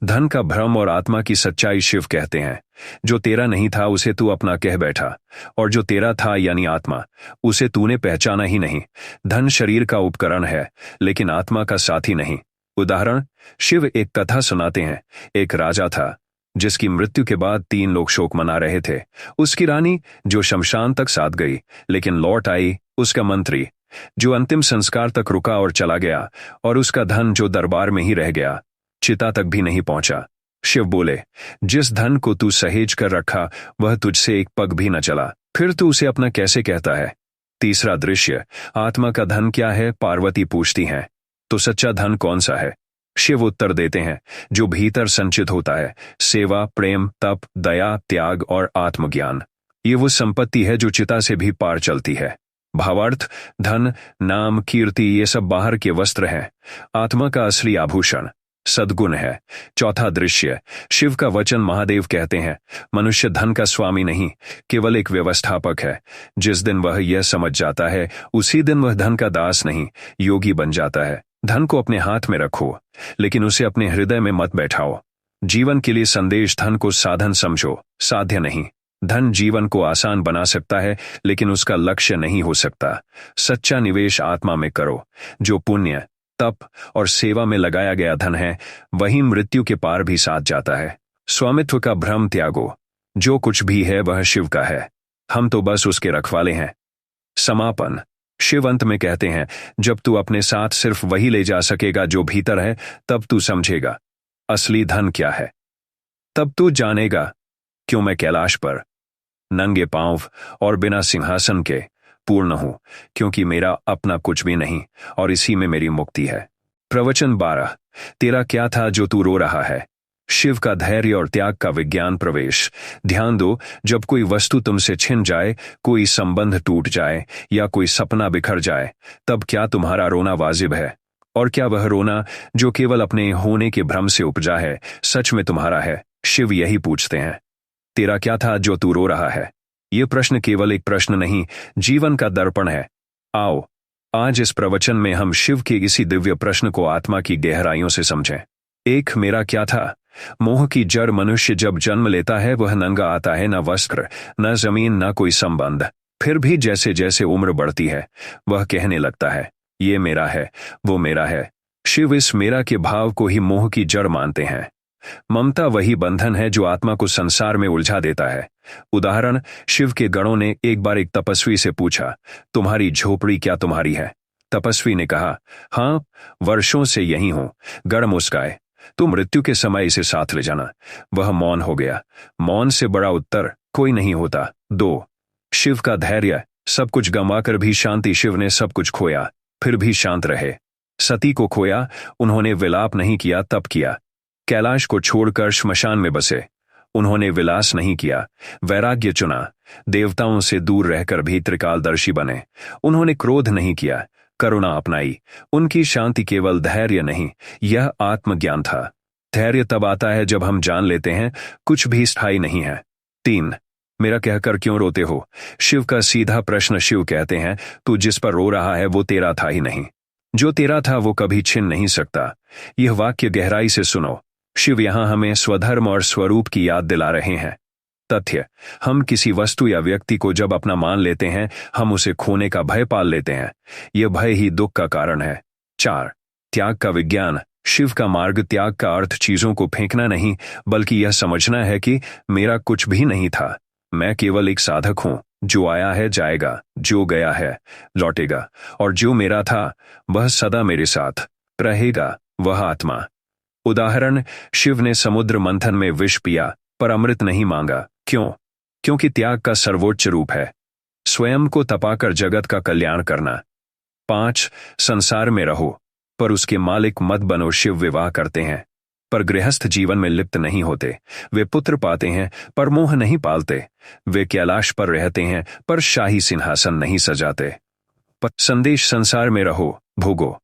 धन का भ्रम और आत्मा की सच्चाई। शिव कहते हैं, जो तेरा नहीं था उसे तू अपना कह बैठा, और जो तेरा था यानी आत्मा, उसे तूने पहचाना ही नहीं। धन शरीर का उपकरण है, लेकिन आत्मा का साथी नहीं। उदाहरण, शिव एक कथा सुनाते हैं। एक राजा था जिसकी मृत्यु के बाद 3 लोग शोक मना रहे थे। उसकी रानी जो शमशान तक साथ गई लेकिन लौट आई, उसका मंत्री जो अंतिम संस्कार तक रुका और चला गया, और उसका धन जो दरबार में ही रह गया, चिता तक भी नहीं पहुंचा। शिव बोले, जिस धन को तू सहेज कर रखा वह तुझसे एक पग भी न चला, फिर तू उसे अपना कैसे कहता है। तीसरा दृश्य, आत्मा का धन क्या है, पार्वती पूछती हैं। तो सच्चा धन कौन सा है? शिव उत्तर देते हैं, जो भीतर संचित होता है, सेवा, प्रेम, तप, दया, त्याग और आत्मज्ञान। ये वो संपत्ति है जो चिता से भी पार चलती है। भावार्थ, धन, नाम, कीर्ति ये सब बाहर के वस्त्र हैं। आत्मा का असली आभूषण सद्गुण है। चौथा दृश्य, शिव का वचन। महादेव कहते हैं, मनुष्य धन का स्वामी नहीं, केवल एक व्यवस्थापक है। जिस दिन वह यह समझ जाता है, उसी दिन वह धन का दास नहीं, योगी बन जाता है। धन को अपने हाथ में रखो, लेकिन उसे अपने हृदय में मत बैठाओ। जीवन के लिए संदेश धन को साधन समझो, साध्य नहीं। धन जीवन को आसान बना सकता है, लेकिन उसका लक्ष्य नहीं हो सकता। सच्चा निवेश आत्मा में करो। जो पुण्य, तप और सेवा में लगाया गया धन है, वही मृत्यु के पार भी साथ जाता है। स्वामित्व का भ्रम त्यागो। जो कुछ भी है वह शिव का है, हम तो बस उसके रखवाले हैं। समापन, शिव अंत में कहते हैं, जब तू अपने साथ सिर्फ वही ले जा सकेगा जो भीतर है, तब तू समझेगा असली धन क्या है। तब तू जानेगा क्यों मैं कैलाश पर नंगे पांव और बिना सिंहासन के पूर्ण हूं, क्योंकि मेरा अपना कुछ भी नहीं और इसी में मेरी मुक्ति है। प्रवचन 12, तेरा क्या था जो तू रो रहा है? शिव का धैर्य और त्याग का विज्ञान प्रवेश। ध्यान दो, जब कोई वस्तु तुमसे छिन जाए, कोई संबंध टूट जाए या कोई सपना बिखर जाए, तब क्या तुम्हारा रोना वाजिब है? और क्या वह रोना जो केवल अपने होने के भ्रम से उपजा है, सच में तुम्हारा है? शिव यही पूछते हैं, तेरा क्या था जो तू रो रहा है? ये प्रश्न केवल एक प्रश्न नहीं, जीवन का दर्पण है। आओ, आज इस प्रवचन में हम शिव के इसी दिव्य प्रश्न को आत्मा की गहराइयों से समझें। एक, मेरा क्या था? मोह की जड़ मनुष्य जब जन्म लेता है वह नंगा आता है, न वस्त्र, न जमीन, न कोई संबंध। फिर भी जैसे जैसे उम्र बढ़ती है वह कहने लगता है, ये मेरा है, वो मेरा है। शिव इस मेरा के भाव को ही मोह की जड़ मानते हैं। ममता वही बंधन है जो आत्मा को संसार में उलझा देता है। उदाहरण, शिव के गणों ने एक बार एक तपस्वी से पूछा, तुम्हारी झोपड़ी क्या तुम्हारी है? तपस्वी ने कहा, हाँ, वर्षों से यही हूं। गण मुस्काए, तो मृत्यु के समय इसे साथ ले जाना। वह मौन हो गया। मौन से बड़ा उत्तर कोई नहीं होता। 2, शिव का धैर्य। सब कुछ गंवाकर भी शांति। शिव ने सब कुछ खोया फिर भी शांत रहे। सती को खोया, उन्होंने विलाप नहीं किया, तप किया। कैलाश को छोड़कर श्मशान में बसे, उन्होंने विलास नहीं किया, वैराग्य चुना। देवताओं से दूर रहकर भी त्रिकालदर्शी बने, उन्होंने क्रोध नहीं किया, करुणा अपनाई। उनकी शांति केवल धैर्य नहीं, यह आत्मज्ञान था। धैर्य तब आता है जब हम जान लेते हैं कुछ भी स्थायी नहीं है। 3, मेरा कहकर क्यों रोते हो? शिव का सीधा प्रश्न। शिव कहते हैं, तू जिस पर रो रहा है वो तेरा था ही नहीं। जो तेरा था वो कभी छिन नहीं सकता। यह वाक्य गहराई से सुनो। शिव यहां हमें स्वधर्म और स्वरूप की याद दिला रहे हैं। तथ्य, हम किसी वस्तु या व्यक्ति को जब अपना मान लेते हैं, हम उसे खोने का भय पाल लेते हैं। यह भय ही दुख का कारण है। 4, त्याग का विज्ञान। शिव का मार्ग त्याग का अर्थ चीजों को फेंकना नहीं, बल्कि यह समझना है कि मेरा कुछ भी नहीं था, मैं केवल एक साधक हूं। जो आया है जाएगा, जो गया है लौटेगा, और जो मेरा था वह सदा मेरे साथ रहेगा, वह आत्मा। उदाहरण, शिव ने समुद्र मंथन में विष पिया पर अमृत नहीं मांगा। क्यों? क्योंकि त्याग का सर्वोच्च रूप है स्वयं को तपाकर जगत का कल्याण करना। 5, संसार में रहो पर उसके मालिक मत बनो। शिव विवाह करते हैं पर गृहस्थ जीवन में लिप्त नहीं होते। वे पुत्र पाते हैं पर मोह नहीं पालते। वे कैलाश पर रहते हैं पर शाही सिंहासन नहीं सजाते। संदेश, संसार में रहो, भोगो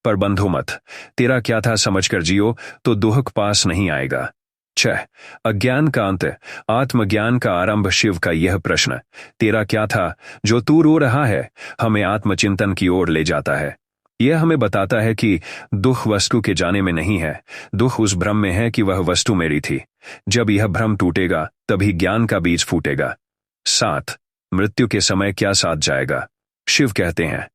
पर बंधो मत। तेरा क्या था समझकर जियो तो दुख पास नहीं आएगा। 6, अज्ञान का अंत, आत्मज्ञान का आरंभ। शिव का यह प्रश्न, तेरा क्या था जो तू रो रहा है, हमें आत्मचिंतन की ओर ले जाता है। यह हमें बताता है कि दुख वस्तु के जाने में नहीं है, दुख उस भ्रम में है कि वह वस्तु मेरी थी। जब यह भ्रम टूटेगा तभी ज्ञान का बीज फूटेगा। 7. मृत्यु के समय क्या साथ जाएगा? शिव कहते हैं,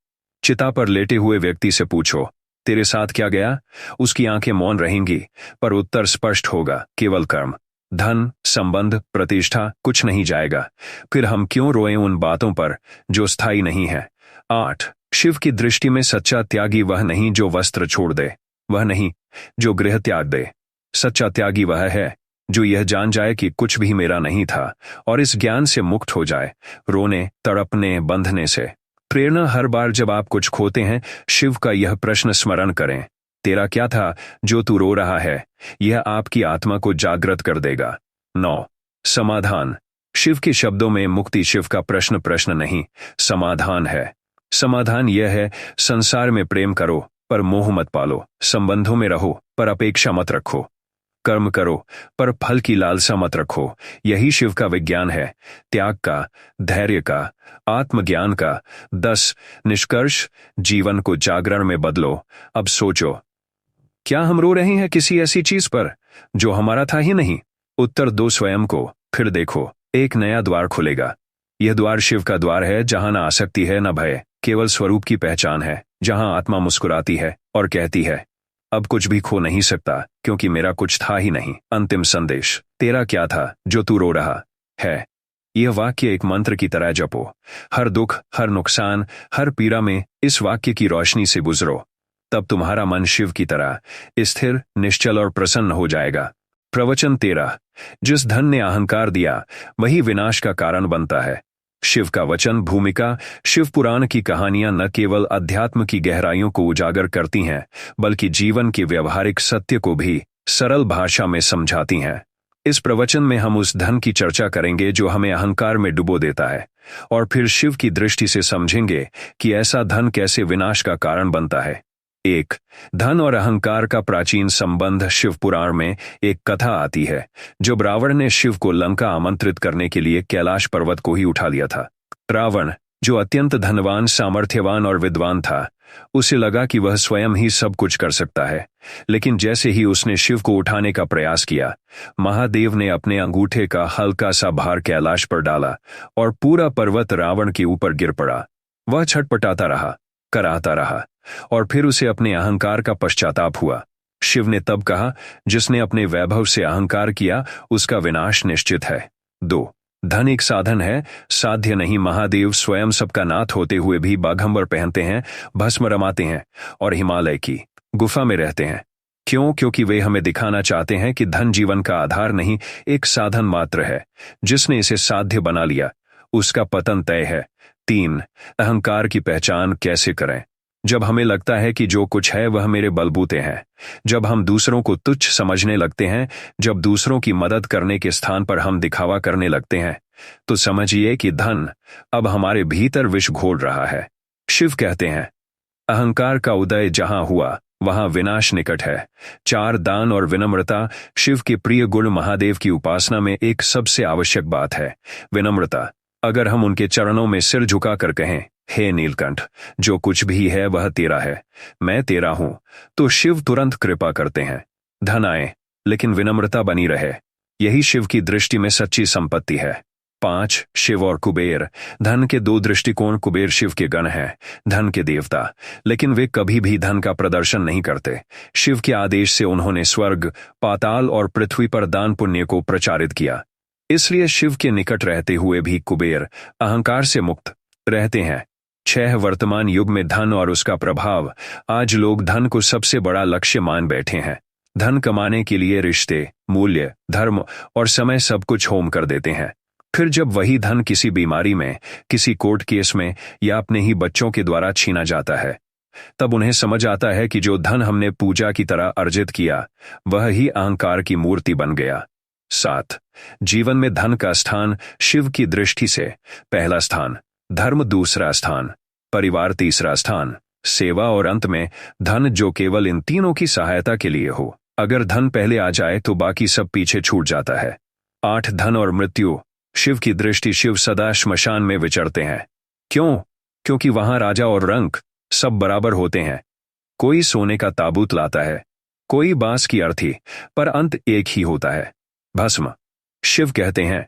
चिता पर लेटे हुए व्यक्ति से पूछो, तेरे साथ क्या गया? उसकी आंखें मौन रहेंगी, पर उत्तर स्पष्ट होगा, केवल कर्म। धन, संबंध, प्रतिष्ठा कुछ नहीं जाएगा। फिर हम क्यों रोएं उन बातों पर जो स्थायी नहीं है? 8. शिव की दृष्टि में सच्चा त्यागी वह नहीं जो वस्त्र छोड़ दे, वह नहीं जो गृह त्याग दे। सच्चा त्यागी वह है जो यह जान जाए कि कुछ भी मेरा नहीं था और इस ज्ञान से मुक्त हो जाए, रोने, तड़पने, बंधने से। प्रेरणा हर बार जब आप कुछ खोते हैं, शिव का यह प्रश्न स्मरण करें, तेरा क्या था जो तू रो रहा है? यह आपकी आत्मा को जागृत कर देगा। 9. समाधान। शिव के शब्दों में मुक्ति शिव का प्रश्न नहीं, समाधान है। समाधान यह है, संसार में प्रेम करो पर मोह मत पालो, संबंधों में रहो पर अपेक्षा मत रखो, कर्म करो पर फल की लालसा मत रखो। यही शिव का विज्ञान है, त्याग का, धैर्य का, आत्मज्ञान का। 10. निष्कर्ष। जीवन को जागरण में बदलो। अब सोचो, क्या हम रो रहे हैं किसी ऐसी चीज पर जो हमारा था ही नहीं? उत्तर दो स्वयं को, फिर देखो, एक नया द्वार खुलेगा। यह द्वार शिव का द्वार है, जहां न आसक्ति है न भय, केवल स्वरूप की पहचान है, जहां आत्मा मुस्कुराती है और कहती है, अब कुछ भी खो नहीं सकता क्योंकि मेरा कुछ था ही नहीं। अंतिम संदेश, तेरा क्या था जो तू रो रहा है? यह वाक्य एक मंत्र की तरह जपो। हर दुख, हर नुकसान, हर पीड़ा में इस वाक्य की रोशनी से गुजरो, तब तुम्हारा मन शिव की तरह स्थिर, निश्चल और प्रसन्न हो जाएगा। प्रवचन 13। जिस धन ने अहंकार दिया वही विनाश का कारण बनता है। शिव का वचन भूमिका। शिव पुराण की कहानियां न केवल अध्यात्म की गहराइयों को उजागर करती हैं, बल्कि जीवन के व्यवहारिक सत्य को भी सरल भाषा में समझाती हैं। इस प्रवचन में हम उस धन की चर्चा करेंगे जो हमें अहंकार में डुबो देता है, और फिर शिव की दृष्टि से समझेंगे कि ऐसा धन कैसे विनाश का कारण बनता है। 1. धन और अहंकार का प्राचीन संबंध। शिव पुराण में एक कथा आती है जब रावण ने शिव को लंका आमंत्रित करने के लिए कैलाश पर्वत को ही उठा लिया था। रावण, जो अत्यंत धनवान, सामर्थ्यवान और विद्वान था, उसे लगा कि वह स्वयं ही सब कुछ कर सकता है। लेकिन जैसे ही उसने शिव को उठाने का प्रयास किया, महादेव ने अपने अंगूठे का हल्का सा भार कैलाश पर डाला और पूरा पर्वत रावण के ऊपर गिर पड़ा। वह छटपटाता रहा, कराहता रहा, और फिर उसे अपने अहंकार का पश्चाताप हुआ। शिव ने तब कहा, जिसने अपने वैभव से अहंकार किया उसका विनाश निश्चित है। 2. धन एक साधन है, साध्य नहीं। महादेव स्वयं सबका नाथ होते हुए भी बाघंबर पहनते हैं, भस्म रमाते हैं और हिमालय की गुफा में रहते हैं। क्यों? क्योंकि वे हमें दिखाना चाहते हैं कि धन जीवन का आधार नहीं, एक साधन मात्र है। जिसने इसे साध्य बना लिया उसका पतन तय है। 3. अहंकार की पहचान कैसे करें? जब हमें लगता है कि जो कुछ है वह मेरे बलबूते हैं, जब हम दूसरों को तुच्छ समझने लगते हैं, जब दूसरों की मदद करने के स्थान पर हम दिखावा करने लगते हैं, तो समझिए कि धन अब हमारे भीतर विष घोल रहा है। शिव कहते हैं, अहंकार का उदय जहां हुआ वहां विनाश निकट है। 4. दान और विनम्रता। शिव के प्रिय गुण महादेव की उपासना में एक सबसे आवश्यक बात है, विनम्रता। अगर हम उनके चरणों में सिर झुकाकर कहें, हे नीलकंठ, जो कुछ भी है वह तेरा है, मैं तेरा हूं, तो शिव तुरंत कृपा करते हैं। धन आए लेकिन विनम्रता बनी रहे, यही शिव की दृष्टि में सच्ची संपत्ति है। 5. शिव और कुबेर। धन के दो दृष्टिकोण। कुबेर शिव के गण हैं, धन के देवता, लेकिन वे कभी भी धन का प्रदर्शन नहीं करते। शिव के आदेश से उन्होंने स्वर्ग, पाताल और पृथ्वी पर दान पुण्य को प्रचारित किया। इसलिए शिव के निकट रहते हुए भी कुबेर अहंकार से मुक्त रहते हैं। 6. वर्तमान युग में धन और उसका प्रभाव। आज लोग धन को सबसे बड़ा लक्ष्य मान बैठे हैं। धन कमाने के लिए रिश्ते, मूल्य, धर्म और समय सब कुछ होम कर देते हैं। फिर जब वही धन किसी बीमारी में, किसी कोर्ट केस में या अपने ही बच्चों के द्वारा छीना जाता है, तब उन्हें समझ आता है कि जो धन हमने पूजा की तरह अर्जित किया वह ही अहंकार की मूर्ति बन गया। 7. जीवन में धन का स्थान। शिव की दृष्टि से पहला स्थान धर्म, दूसरा स्थान परिवार, तीसरा स्थान सेवा और अंत में धन, जो केवल इन तीनों की सहायता के लिए हो। अगर धन पहले आ जाए तो बाकी सब पीछे छूट जाता है। 8. धन और मृत्यु। शिव की दृष्टि। शिव सदा श्मशान में विचरते हैं। क्यों? क्योंकि वहां राजा और रंक सब बराबर होते हैं, कोई सोने का ताबूत लाता है, कोई बांस की अर्थी, पर अंत एक ही होता है, भस्म। शिव कहते हैं,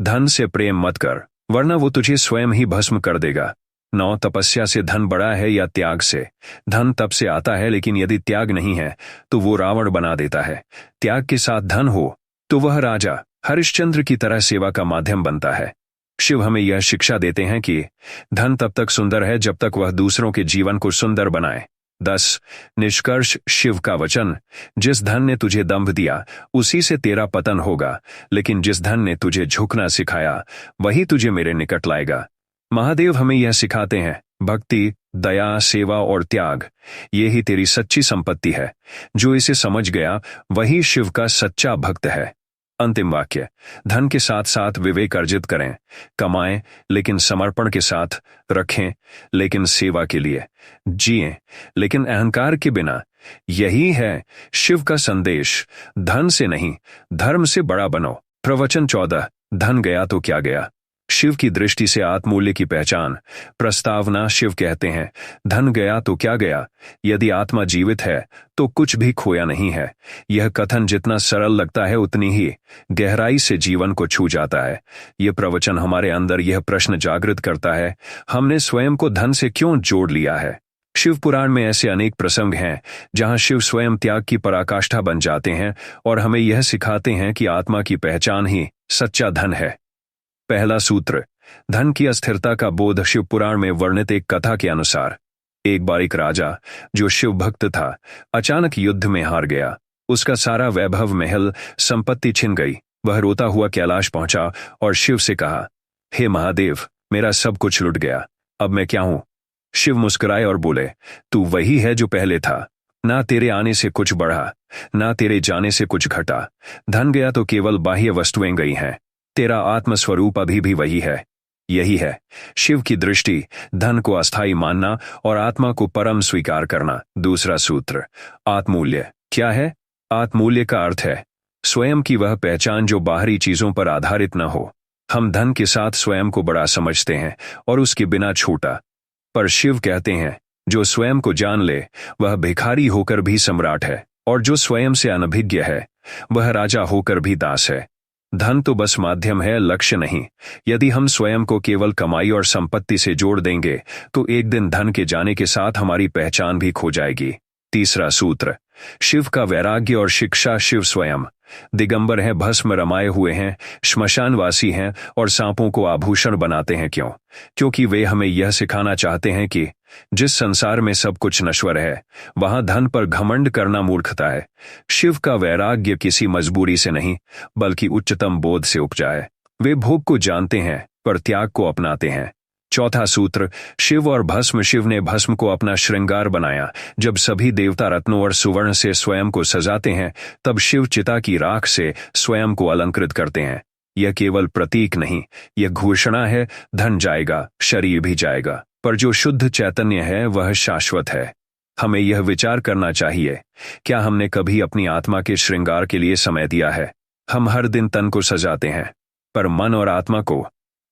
धन से प्रेम मत कर, वरना वो तुझे स्वयं ही भस्म कर देगा। 9 तपस्या से धन बड़ा है या त्याग से? धन तप से आता है, लेकिन यदि त्याग नहीं है तो वो रावण बना देता है। त्याग के साथ धन हो तो वह राजा हरिश्चंद्र की तरह सेवा का माध्यम बनता है। शिव हमें यह शिक्षा देते हैं कि धन तब तक सुंदर है जब तक वह दूसरों के जीवन को सुंदर बनाए। 10 निष्कर्ष शिव का वचन, जिस धन ने तुझे दंभ दिया उसी से तेरा पतन होगा, लेकिन जिस धन ने तुझे झुकना सिखाया वही तुझे मेरे निकट लाएगा। महादेव हमें यह सिखाते हैं, भक्ति, दया, सेवा और त्याग, ये ही तेरी सच्ची संपत्ति है। जो इसे समझ गया वही शिव का सच्चा भक्त है। अंतिम वाक्य, धन के साथ साथ विवेक अर्जित करें, कमाएं लेकिन समर्पण के साथ, रखें लेकिन सेवा के लिए, जिएं लेकिन अहंकार के बिना। यही है शिव का संदेश। धन से नहीं, धर्म से बड़ा बनो। प्रवचन 14, धन गया तो क्या गया? शिव की दृष्टि से आत्ममूल्य की पहचान। प्रस्तावना, शिव कहते हैं, धन गया तो क्या गया? यदि आत्मा जीवित है तो कुछ भी खोया नहीं है। यह कथन जितना सरल लगता है उतनी ही गहराई से जीवन को छू जाता है। यह प्रवचन हमारे अंदर यह प्रश्न जागृत करता है, हमने स्वयं को धन से क्यों जोड़ लिया है? शिव पुराण में ऐसे अनेक प्रसंग हैं जहां शिव स्वयं त्याग की पराकाष्ठा बन जाते हैं और हमें यह सिखाते हैं कि आत्मा की पहचान ही सच्चा धन है। पहला सूत्र, धन की अस्थिरता का बोध। शिव पुराण में वर्णित एक कथा के अनुसार एक बार एक राजा जो शिव भक्त था अचानक युद्ध में हार गया। उसका सारा वैभव, महल, संपत्ति छिन गई। वह रोता हुआ कैलाश पहुंचा और शिव से कहा, हे महादेव, मेरा सब कुछ लुट गया, अब मैं क्या हूं? शिव मुस्कुराए और बोले, तू वही है जो पहले था। ना तेरे आने से कुछ बढ़ा, ना तेरे जाने से कुछ घटा। धन गया तो केवल बाह्य वस्तुएं गई हैं, तेरा आत्मस्वरूप अभी भी वही है। यही है शिव की दृष्टि, धन को अस्थायी मानना और आत्मा को परम स्वीकार करना। दूसरा सूत्र, आत्ममूल्य। क्या है? आत्ममूल्य का अर्थ है स्वयं की वह पहचान जो बाहरी चीजों पर आधारित न हो। हम धन के साथ स्वयं को बड़ा समझते हैं और उसके बिना छोटा, पर शिव कहते हैं, जो स्वयं को जान ले वह भिखारी होकर भी सम्राट है, और जो स्वयं से अनभिज्ञ है वह राजा होकर भी दास है। धन तो बस माध्यम है, लक्ष्य नहीं। यदि हम स्वयं को केवल कमाई और संपत्ति से जोड़ देंगे तो एक दिन धन के जाने के साथ हमारी पहचान भी खो जाएगी। तीसरा सूत्र, शिव का वैराग्य और शिक्षा। शिव स्वयं दिगंबर हैं, भस्म रमाए हुए हैं, श्मशानवासी हैं और सांपों को आभूषण बनाते हैं। क्यों? क्योंकि वे हमें यह सिखाना चाहते हैं कि जिस संसार में सब कुछ नश्वर है वहां धन पर घमंड करना मूर्खता है। शिव का वैराग्य किसी मजबूरी से नहीं बल्कि उच्चतम बोध से उपजा है। वे भोग को जानते हैं पर त्याग को अपनाते हैं। चौथा सूत्र, शिव और भस्म। शिव ने भस्म को अपना श्रृंगार बनाया। जब सभी देवता रत्नों और सुवर्ण से स्वयं को सजाते हैं तब शिव चिता की राख से स्वयं को अलंकृत करते हैं। यह केवल प्रतीक नहीं, यह घोषणा है, धन जाएगा, शरीर भी जाएगा, पर जो शुद्ध चैतन्य है वह शाश्वत है। हमें यह विचार करना चाहिए, क्या हमने कभी अपनी आत्मा के श्रृंगार के लिए समय दिया है? हम हर दिन तन को सजाते हैं, पर मन और आत्मा को?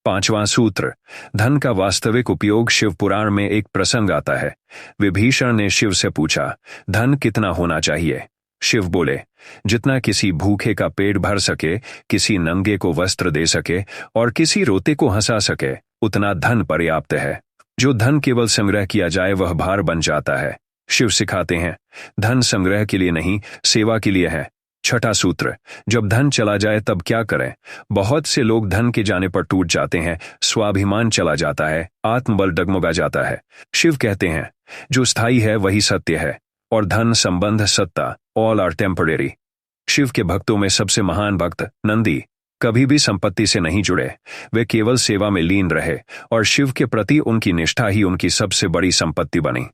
पांचवां सूत्र, धन का वास्तविक उपयोग। शिव पुराण में एक प्रसंग आता है। विभीषण ने शिव से पूछा, धन कितना होना चाहिए? शिव बोले, जितना किसी भूखे का पेट भर सके, किसी नंगे को वस्त्र दे सके और किसी रोते को हंसा सके, उतना धन पर्याप्त है। जो धन केवल संग्रह किया जाए वह भार बन जाता है। शिव सिखाते हैं, धन संग्रह के लिए नहीं, सेवा के लिए है। छठा सूत्र, जब धन चला जाए तब क्या करें? बहुत से लोग धन के जाने पर टूट जाते हैं, स्वाभिमान चला जाता है, आत्मबल डगमगा जाता है। शिव कहते हैं, जो स्थायी है वही सत्य है, और धन, संबंध, सत्ता, ऑल आर टेम्परेरी। शिव के भक्तों में सबसे महान भक्त नंदी कभी भी संपत्ति से नहीं जुड़े। वे केवल सेवा में लीन रहे और शिव के प्रति उनकी निष्ठा ही उनकी सबसे बड़ी संपत्ति बनी।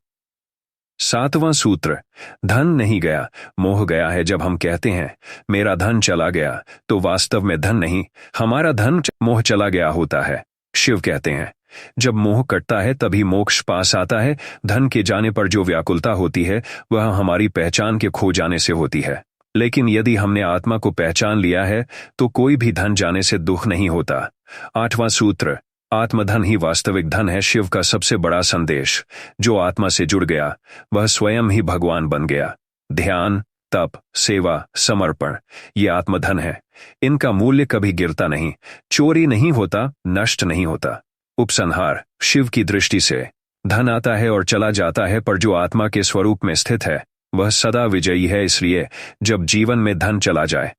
सातवां सूत्र, धन नहीं गया, मोह गया है। जब हम कहते हैं मेरा धन चला गया तो वास्तव में धन नहीं, हमारा धन मोह चला गया होता है। शिव कहते हैं, जब मोह कटता है तभी मोक्ष पास आता है। धन के जाने पर जो व्याकुलता होती है वह हमारी पहचान के खो जाने से होती है, लेकिन यदि हमने आत्मा को पहचान लिया है तो कोई भी धन जाने से दुख नहीं होता। आठवां सूत्र, आत्मधन ही वास्तविक धन है। शिव का सबसे बड़ा संदेश, जो आत्मा से जुड़ गया वह स्वयं ही भगवान बन गया। ध्यान, तप, सेवा, समर्पण, ये आत्मधन है। इनका मूल्य कभी गिरता नहीं, चोरी नहीं होता, नष्ट नहीं होता। उपसंहार, शिव की दृष्टि से धन आता है और चला जाता है, पर जो आत्मा के स्वरूप में स्थित है वह सदा विजयी है। इसलिए जब जीवन में धन चला जाए,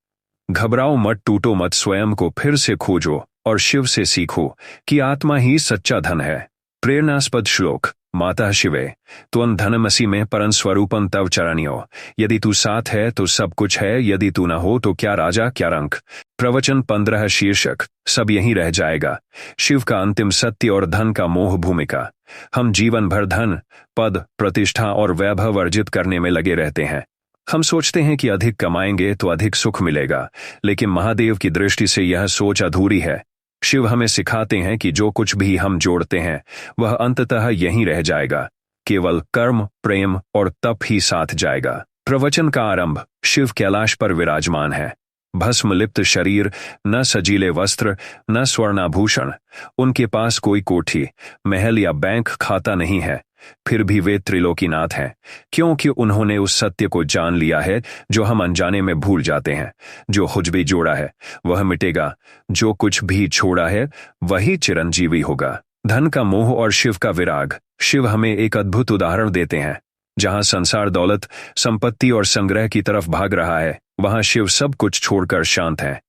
घबराओ मत, टूटो मत, स्वयं को फिर से खोजो और शिव से सीखो कि आत्मा ही सच्चा धन है। प्रेरणास्पद श्लोक। माता शिवे त्वं धनमसि में परं स्वरूपं तव चरणियों। यदि तू साथ है तो सब कुछ है, यदि तू न हो तो क्या राजा क्या रंक। प्रवचन 15। शीर्षक, सब यहीं रह जाएगा। शिव का अंतिम सत्य और धन का मोह भूमिका। हम जीवन भर धन, पद, प्रतिष्ठा और वैभव अर्जित करने में लगे रहते हैं। हम सोचते हैं कि अधिक कमाएंगे तो अधिक सुख मिलेगा, लेकिन महादेव की दृष्टि से यह सोच अधूरी है। शिव हमें सिखाते हैं कि जो कुछ भी हम जोड़ते हैं वह अंततः यहीं रह जाएगा। केवल कर्म, प्रेम और तप ही साथ जाएगा। प्रवचन का आरंभ। शिव कैलाश पर विराजमान है। भस्म लिप्त शरीर, न सजीले वस्त्र, न स्वर्णाभूषण। उनके पास कोई कोठी, महल या बैंक खाता नहीं है। फिर भी वे त्रिलोकीनाथ हैं, क्योंकि उन्होंने उस सत्य को जान लिया है जो हम अनजाने में भूल जाते हैं। जो कुछ भी जोड़ा है वह मिटेगा, जो कुछ भी छोड़ा है वही चिरंजीवी होगा। धन का मोह और शिव का विराग। शिव हमें एक अद्भुत उदाहरण देते हैं। जहां संसार दौलत, संपत्ति और संग्रह की तरफ भाग रहा है, वहां शिव सब कुछ छोड़कर शांत है।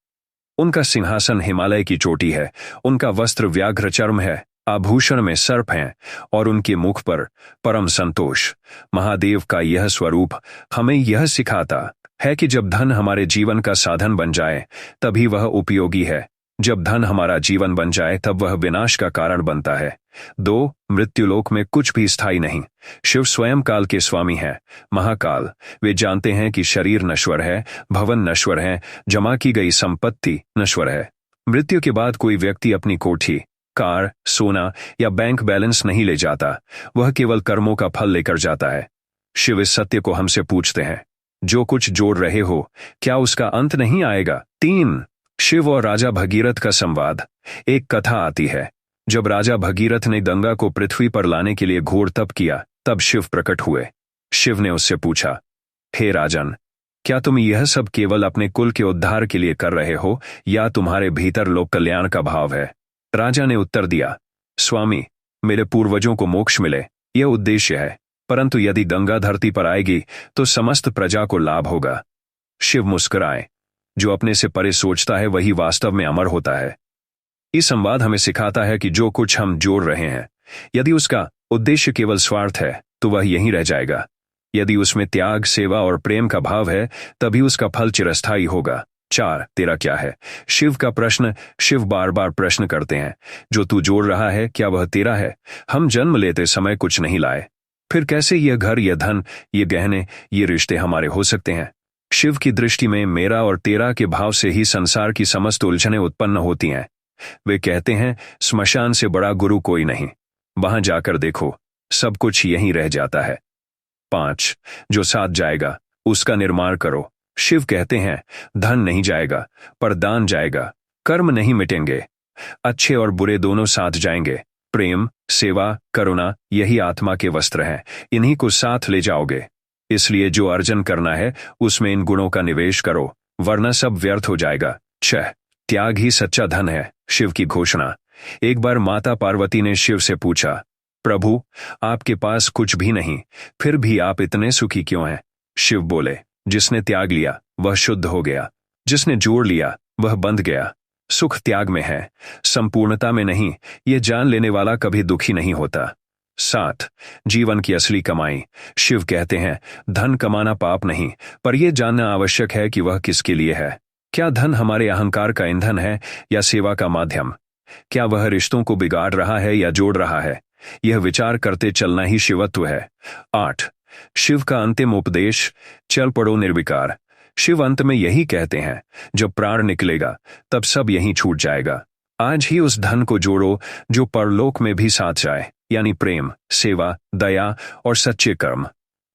उनका सिंहासन हिमालय की चोटी है, उनका वस्त्र व्याघ्र चर्म है, आभूषण में सर्प हैं और उनके मुख पर परम संतोष। महादेव का यह स्वरूप हमें यह सिखाता है कि जब धन हमारे जीवन का साधन बन जाए तभी वह उपयोगी है, जब धन हमारा जीवन बन जाए तब वह विनाश का कारण बनता है। 2. मृत्युलोक में कुछ भी स्थायी नहीं। शिव स्वयं काल के स्वामी हैं, महाकाल। वे जानते हैं कि शरीर नश्वर है, भवन नश्वर है, जमा की गई संपत्ति नश्वर है। मृत्यु के बाद कोई व्यक्ति अपनी कोठी, कार, सोना या बैंक बैलेंस नहीं ले जाता, वह केवल कर्मों का फल लेकर जाता है। शिव इस सत्य को हमसे पूछते हैं, जो कुछ जोड़ रहे हो क्या उसका अंत नहीं आएगा। 3. शिव और राजा भगीरथ का संवाद। एक कथा आती है, जब राजा भगीरथ ने गंगा को पृथ्वी पर लाने के लिए घोर तप किया, तब शिव प्रकट हुए। शिव ने उससे पूछा, हे राजन, क्या तुम यह सब केवल अपने कुल के उद्धार के लिए कर रहे हो या तुम्हारे भीतर लोक कल्याण का भाव है। राजा ने उत्तर दिया, स्वामी, मेरे पूर्वजों को मोक्ष मिले, यह उद्देश्य है, परंतु यदि गंगा धरती पर आएगी तो समस्त प्रजा को लाभ होगा। शिव मुस्कुराए, जो अपने से परे सोचता है वही वास्तव में अमर होता है। इस संवाद हमें सिखाता है कि जो कुछ हम जोड़ रहे हैं, यदि उसका उद्देश्य केवल स्वार्थ है तो वह यहीं रह जाएगा। यदि उसमें त्याग, सेवा और प्रेम का भाव है तभी उसका फल चिरस्थायी होगा। 4. तेरा क्या है। शिव का प्रश्न। शिव बार बार प्रश्न करते हैं, जो तू जोड़ रहा है क्या वह तेरा है। हम जन्म लेते समय कुछ नहीं लाए, फिर कैसे यह घर, यह धन, ये गहने, ये रिश्ते हमारे हो सकते हैं। शिव की दृष्टि में मेरा और तेरा के भाव से ही संसार की समस्त उलझनें उत्पन्न होती हैं। वे कहते हैं, स्मशान से बड़ा गुरु कोई नहीं, वहां जाकर देखो, सब कुछ यहीं रह जाता है। 5. जो साथ जाएगा उसका निर्माण करो। शिव कहते हैं, धन नहीं जाएगा पर दान जाएगा, कर्म नहीं मिटेंगे, अच्छे और बुरे दोनों साथ जाएंगे। प्रेम, सेवा, करुणा, यही आत्मा के वस्त्र हैं, इन्हीं को साथ ले जाओगे। इसलिए जो अर्जन करना है उसमें इन गुणों का निवेश करो, वरना सब व्यर्थ हो जाएगा। 6. त्याग ही सच्चा धन है। शिव की घोषणा। एक बार माता पार्वती ने शिव से पूछा, प्रभु, आपके पास कुछ भी नहीं, फिर भी आप इतने सुखी क्यों हैं। शिव बोले, जिसने त्याग लिया वह शुद्ध हो गया, जिसने जोड़ लिया वह बंध गया। सुख त्याग में है, संपूर्णता में नहीं। यह जान लेने वाला कभी दुखी नहीं होता। 7. जीवन की असली कमाई। शिव कहते हैं, धन कमाना पाप नहीं, पर यह जानना आवश्यक है कि वह किसके लिए है। क्या धन हमारे अहंकार का ईंधन है या सेवा का माध्यम। क्या वह रिश्तों को बिगाड़ रहा है या जोड़ रहा है। यह विचार करते चलना ही शिवत्व है। 8. शिव का अंतिम उपदेश। चल पड़ो निर्विकार। शिव अंत में यही कहते हैं, जब प्राण निकलेगा तब सब यहीं छूट जाएगा। आज ही उस धन को जोड़ो जो परलोक में भी साथ जाए, यानी प्रेम, सेवा, दया और सच्चे कर्म।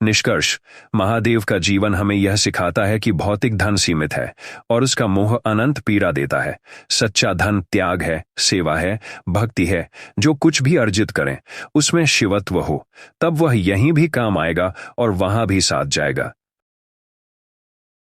निष्कर्ष, महादेव का जीवन हमें यह सिखाता है कि भौतिक धन सीमित है और उसका मोह अनंत पीड़ा देता है। सच्चा धन त्याग है, सेवा है, भक्ति है। जो कुछ भी अर्जित करें उसमें शिवत्व हो, तब वह यहीं भी काम आएगा और वहां भी साथ जाएगा।